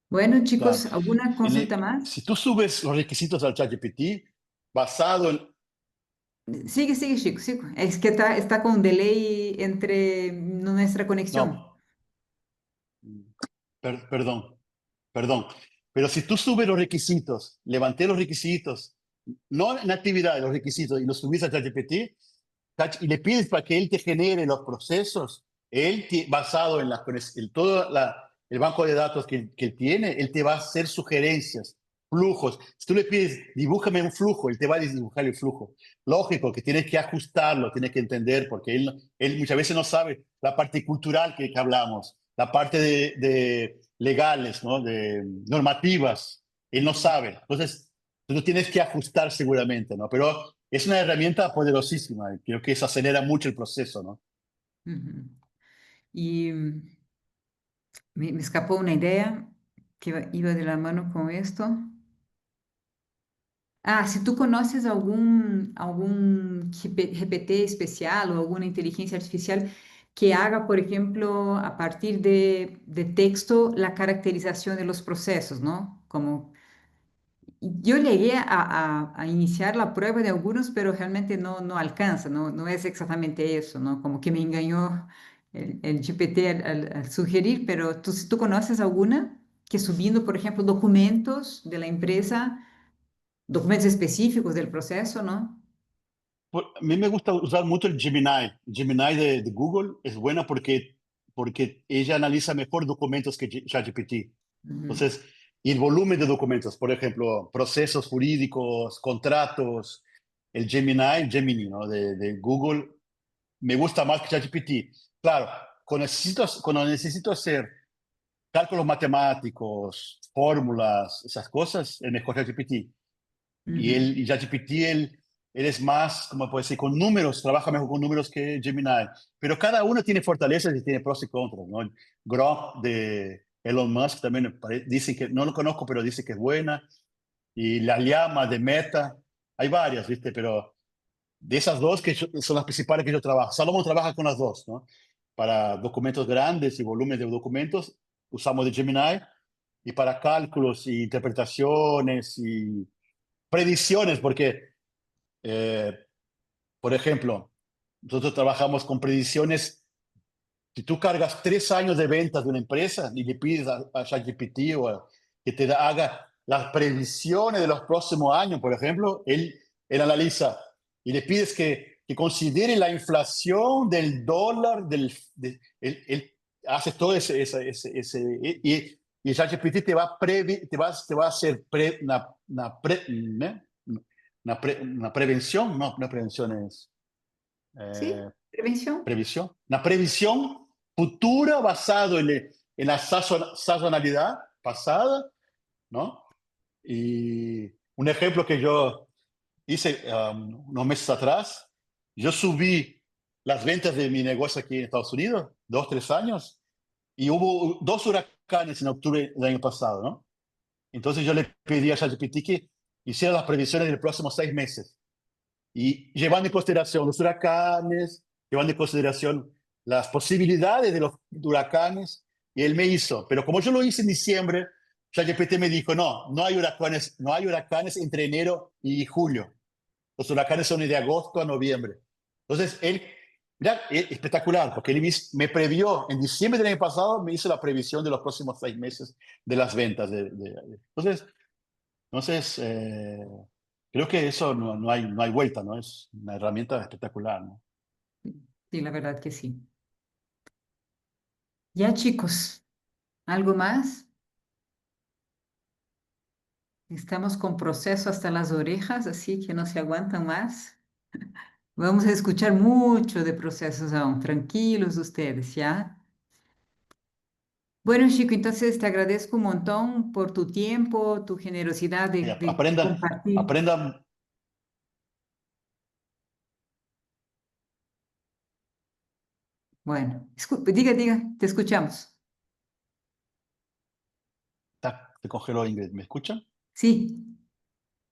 Bueno, Claro. chicos, ¿alguna consulta más? Si tú subes los requisitos al ChatGPT basado en... Sigue, sigue, chico, sigo. Es que está con delay entre nuestra conexión. No, perdón. Perdón, pero si tú subes los requisitos, levanté los requisitos, no en actividades, los requisitos, y los subís a ChatGPT, y le pides para que él te genere los procesos, basado en, en toda el banco de datos que él tiene, él te va a hacer sugerencias, flujos. Si tú le pides, dibújame un flujo, él te va a dibujar el flujo. Lógico que tienes que ajustarlo, tienes que entender, porque él muchas veces no sabe la parte cultural que hablamos, la parte de legales, ¿no? De normativas, él no sabe. Entonces, tú tienes que ajustar seguramente, ¿no? Pero es una herramienta poderosísima, creo que eso acelera mucho el proceso, ¿no? Ujú. Y me escapó una idea que iba de la mano con esto. Ah, si tú conoces algún GPT especial o alguna inteligencia artificial que haga, por ejemplo, a partir de texto, la caracterización de los procesos, ¿no? Como yo llegué a iniciar la prueba de algunos, pero realmente no alcanza, no es exactamente eso, ¿no? Como que me engañó el GPT al sugerir, pero si tú conoces alguna que subiendo, por ejemplo, documentos de la empresa, documentos específicos del proceso, ¿no? A mí me gusta usar mucho el Gemini. Gemini de Google es buena porque ella analiza mejor documentos que ChatGPT. Ujú, Entonces, y el volumen de documentos, por ejemplo, procesos jurídicos, contratos, el Gemini, ¿no? De Google, me gusta más que ChatGPT. Claro, cuando necesito hacer cálculos matemáticos, fórmulas, esas cosas, el mejor ChatGPT. ujú. Y ChatGPT, él es más, como puede decir, con números, trabaja mejor con números que Gemini. Pero cada uno tiene fortalezas y tiene pros y contras, ¿no? El Grok de Elon Musk también dicen que, no lo conozco, pero dice que es buena. Y la Llama de Meta, hay varias, ¿viste? Pero de esas dos que son las principales que yo trabajo. Salomon trabaja con las dos, ¿no? Para documentos grandes y volúmenes de documentos, usamos de Gemini. Y para cálculos y interpretaciones y predicciones, porque, eh, por ejemplo, nosotros trabajamos con predicciones. Si tú cargas 3 años de ventas de una empresa y le pides a ChatGPT que haga las previsiones de los próximos años, por ejemplo, él analiza y le pides que considere la inflación del dólar, él hace todo y ChatGPT te va a hacer una prevención, no, una prevención es ¿Sí? eh, ¿Prevención? previsión, una previsión futura basado en la sazonalidad pasada, ¿no? Y un ejemplo que yo hice unos meses atrás, yo subí las ventas de mi negocio aquí en Estados Unidos, 2, 3 años, y hubo 2 huracanes en octubre del año pasado, ¿no? Entonces yo le pedí a ChatGPT que hiciera las previsiones de los próximos 6 meses. Y llevando en consideración los huracanes, llevando en consideración las posibilidades de los huracanes, y él me hizo. Pero como yo lo hice en diciembre, ChatGPT me dijo, no hay huracanes entre enero y julio. Los huracanes son de agosto a noviembre. Entonces, mira, espectacular, porque él me previó, en diciembre del año pasado, me hizo la previsión de los próximos 6 meses de las ventas. Entonces, creo que eso no hay vuelta, ¿no? Es una herramienta espectacular, ¿no? Sí, la verdad que sí. Ya, chicos, ¿algo más? Estamos con proceso hasta las orejas, así que no se aguantan más. Vamos a escuchar mucho de procesos aún. Tranquilos ustedes, ¿ya? Bueno, Chico, entonces te agradezco un montón por tu tiempo, tu generosidad Y de aprendan, compartir. aprendan, Bueno, diga, te escuchamos. se congeló Ingrid, ¿me escuchan? Sí,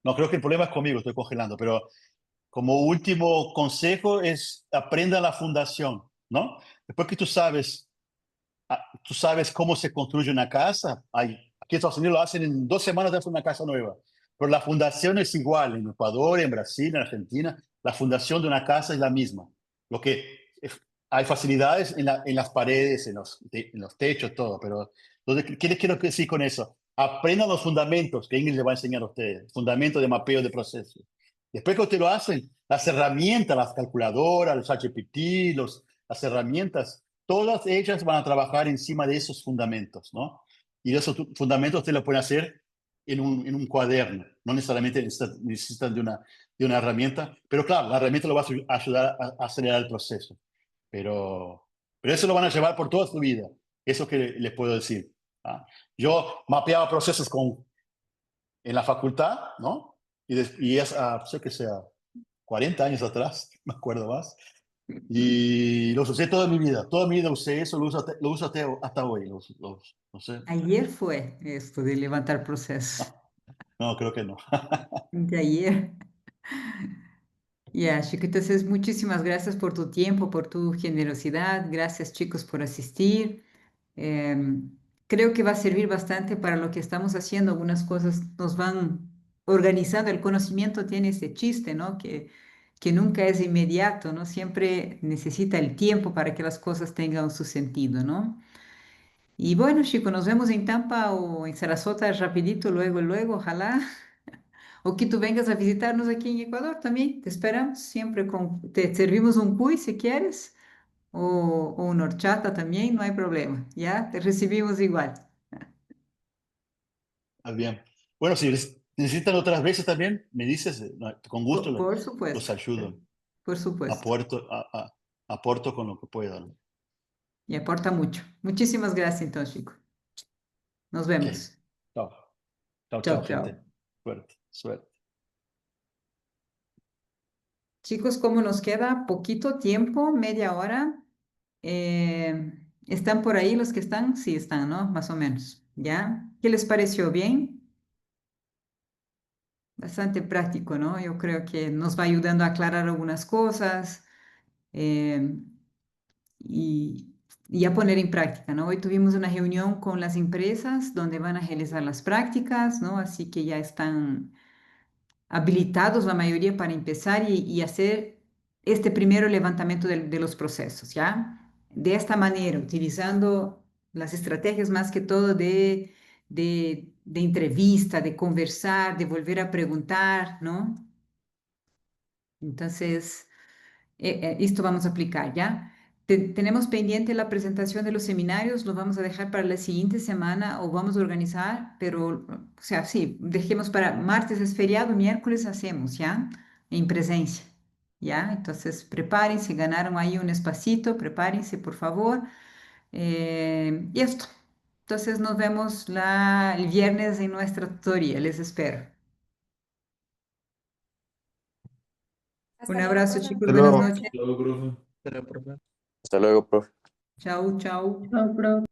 No, creo que el problema es conmigo, estoy congelando, pero como último consejo es aprendan la fundación, ¿no? Después que tú sabes cómo se construye una casa. Aquí en Estados Unidos lo hacen en 2 semanas, de hacer una casa nueva. Pero la fundación es igual en Ecuador, en Brasil, en Argentina. La fundación de una casa es la misma. Lo que hay facilidades en las paredes, en los techos, todo. Pero ¿qué les quiero decir con eso? Aprendan los fundamentos que Ingrid le va a enseñar a ustedes. Fundamentos de mapeo de procesos. Después que ustedes lo hacen, las herramientas, las calculadoras, los HPT, las herramientas todas ellas van a trabajar encima de esos fundamentos, ¿no? Y esos fundamentos usted lo pueden hacer en un cuaderno, no necesariamente necesitan de una herramienta, pero claro, la herramienta lo va a ayudar a acelerar el proceso, pero eso lo van a llevar por toda su vida, eso que les puedo decir. ¿Ah? Yo mapeaba procesos en la facultad, ¿no? Y es, sé que sea, 40 años atrás, me acuerdo más, y los usé toda mi vida usé eso, lo uso hasta hoy, no sé. Ayer fue esto de levantar procesos. No, creo que no. De ayer. Ya, Chico, entonces muchísimas gracias por tu tiempo, por tu generosidad. Gracias, chicos, por asistir. Em, Creo que va a servir bastante para lo que estamos haciendo. Algunas cosas nos van organizando. El conocimiento tiene ese chiste, ¿no? Que nunca es inmediato, ¿no? Siempre necesita el tiempo para que las cosas tengan su sentido, ¿no? Y bueno, chicos, nos vemos en Tampa o en Sarasota rapidito, luego, luego, ojalá. O que tú vengas a visitarnos aquí en Ecuador también. Te esperamos siempre te servimos un cuy si quieres o una horchata también, no hay problema. Ya te recibimos igual. Ah, bien. Bueno, si necesitan otras veces también, me dices, no, con gusto Por los supuesto, ayudo. por supuesto. Aporto con lo que pueda, ¿no? Y aporta mucho. Muchísimas gracias entonces, chico. Nos Ok. vemos. Chao. Chao, Chao, chao, gente. chao. Suerte, suerte. Chicos, ¿cómo nos queda? Poquito tiempo, media hora. ¿Están por ahí los que están? Sí, están, ¿no? Más o menos. ¿Ya? ¿Qué les pareció? ¿Bien? Bastante práctico, ¿no? Yo creo que nos va ayudando a aclarar algunas cosas eh, y, y a poner en práctica, ¿no? Hoy tuvimos una reunión con las empresas donde van a realizar las prácticas, ¿no? Así que ya están habilitados la mayoría para empezar y hacer este primero levantamiento de los procesos, ¿ya? De esta manera, utilizando las estrategias más que todo de entrevista, de conversar, de volver a preguntar, ¿no? Entonces, esto vamos a aplicar, ¿ya? Tenemos pendiente la presentación de los seminarios, lo vamos a dejar para la siguiente semana o vamos a organizar, pero, o sea, sí, dejemos para martes es feriado, miércoles hacemos, ¿ya? En presencia, ¿ya? Entonces, prepárense, ganaron ahí un espacito, prepárense, por favor. Y esto. Entonces, nos vemos el viernes en nuestra tutoría, les espero. Un Hasta luego, abrazo, profe. chicos, Hasta buenas luego. noches. Pero, profe. Hasta luego, profe. Chao, chao. Chao, profe.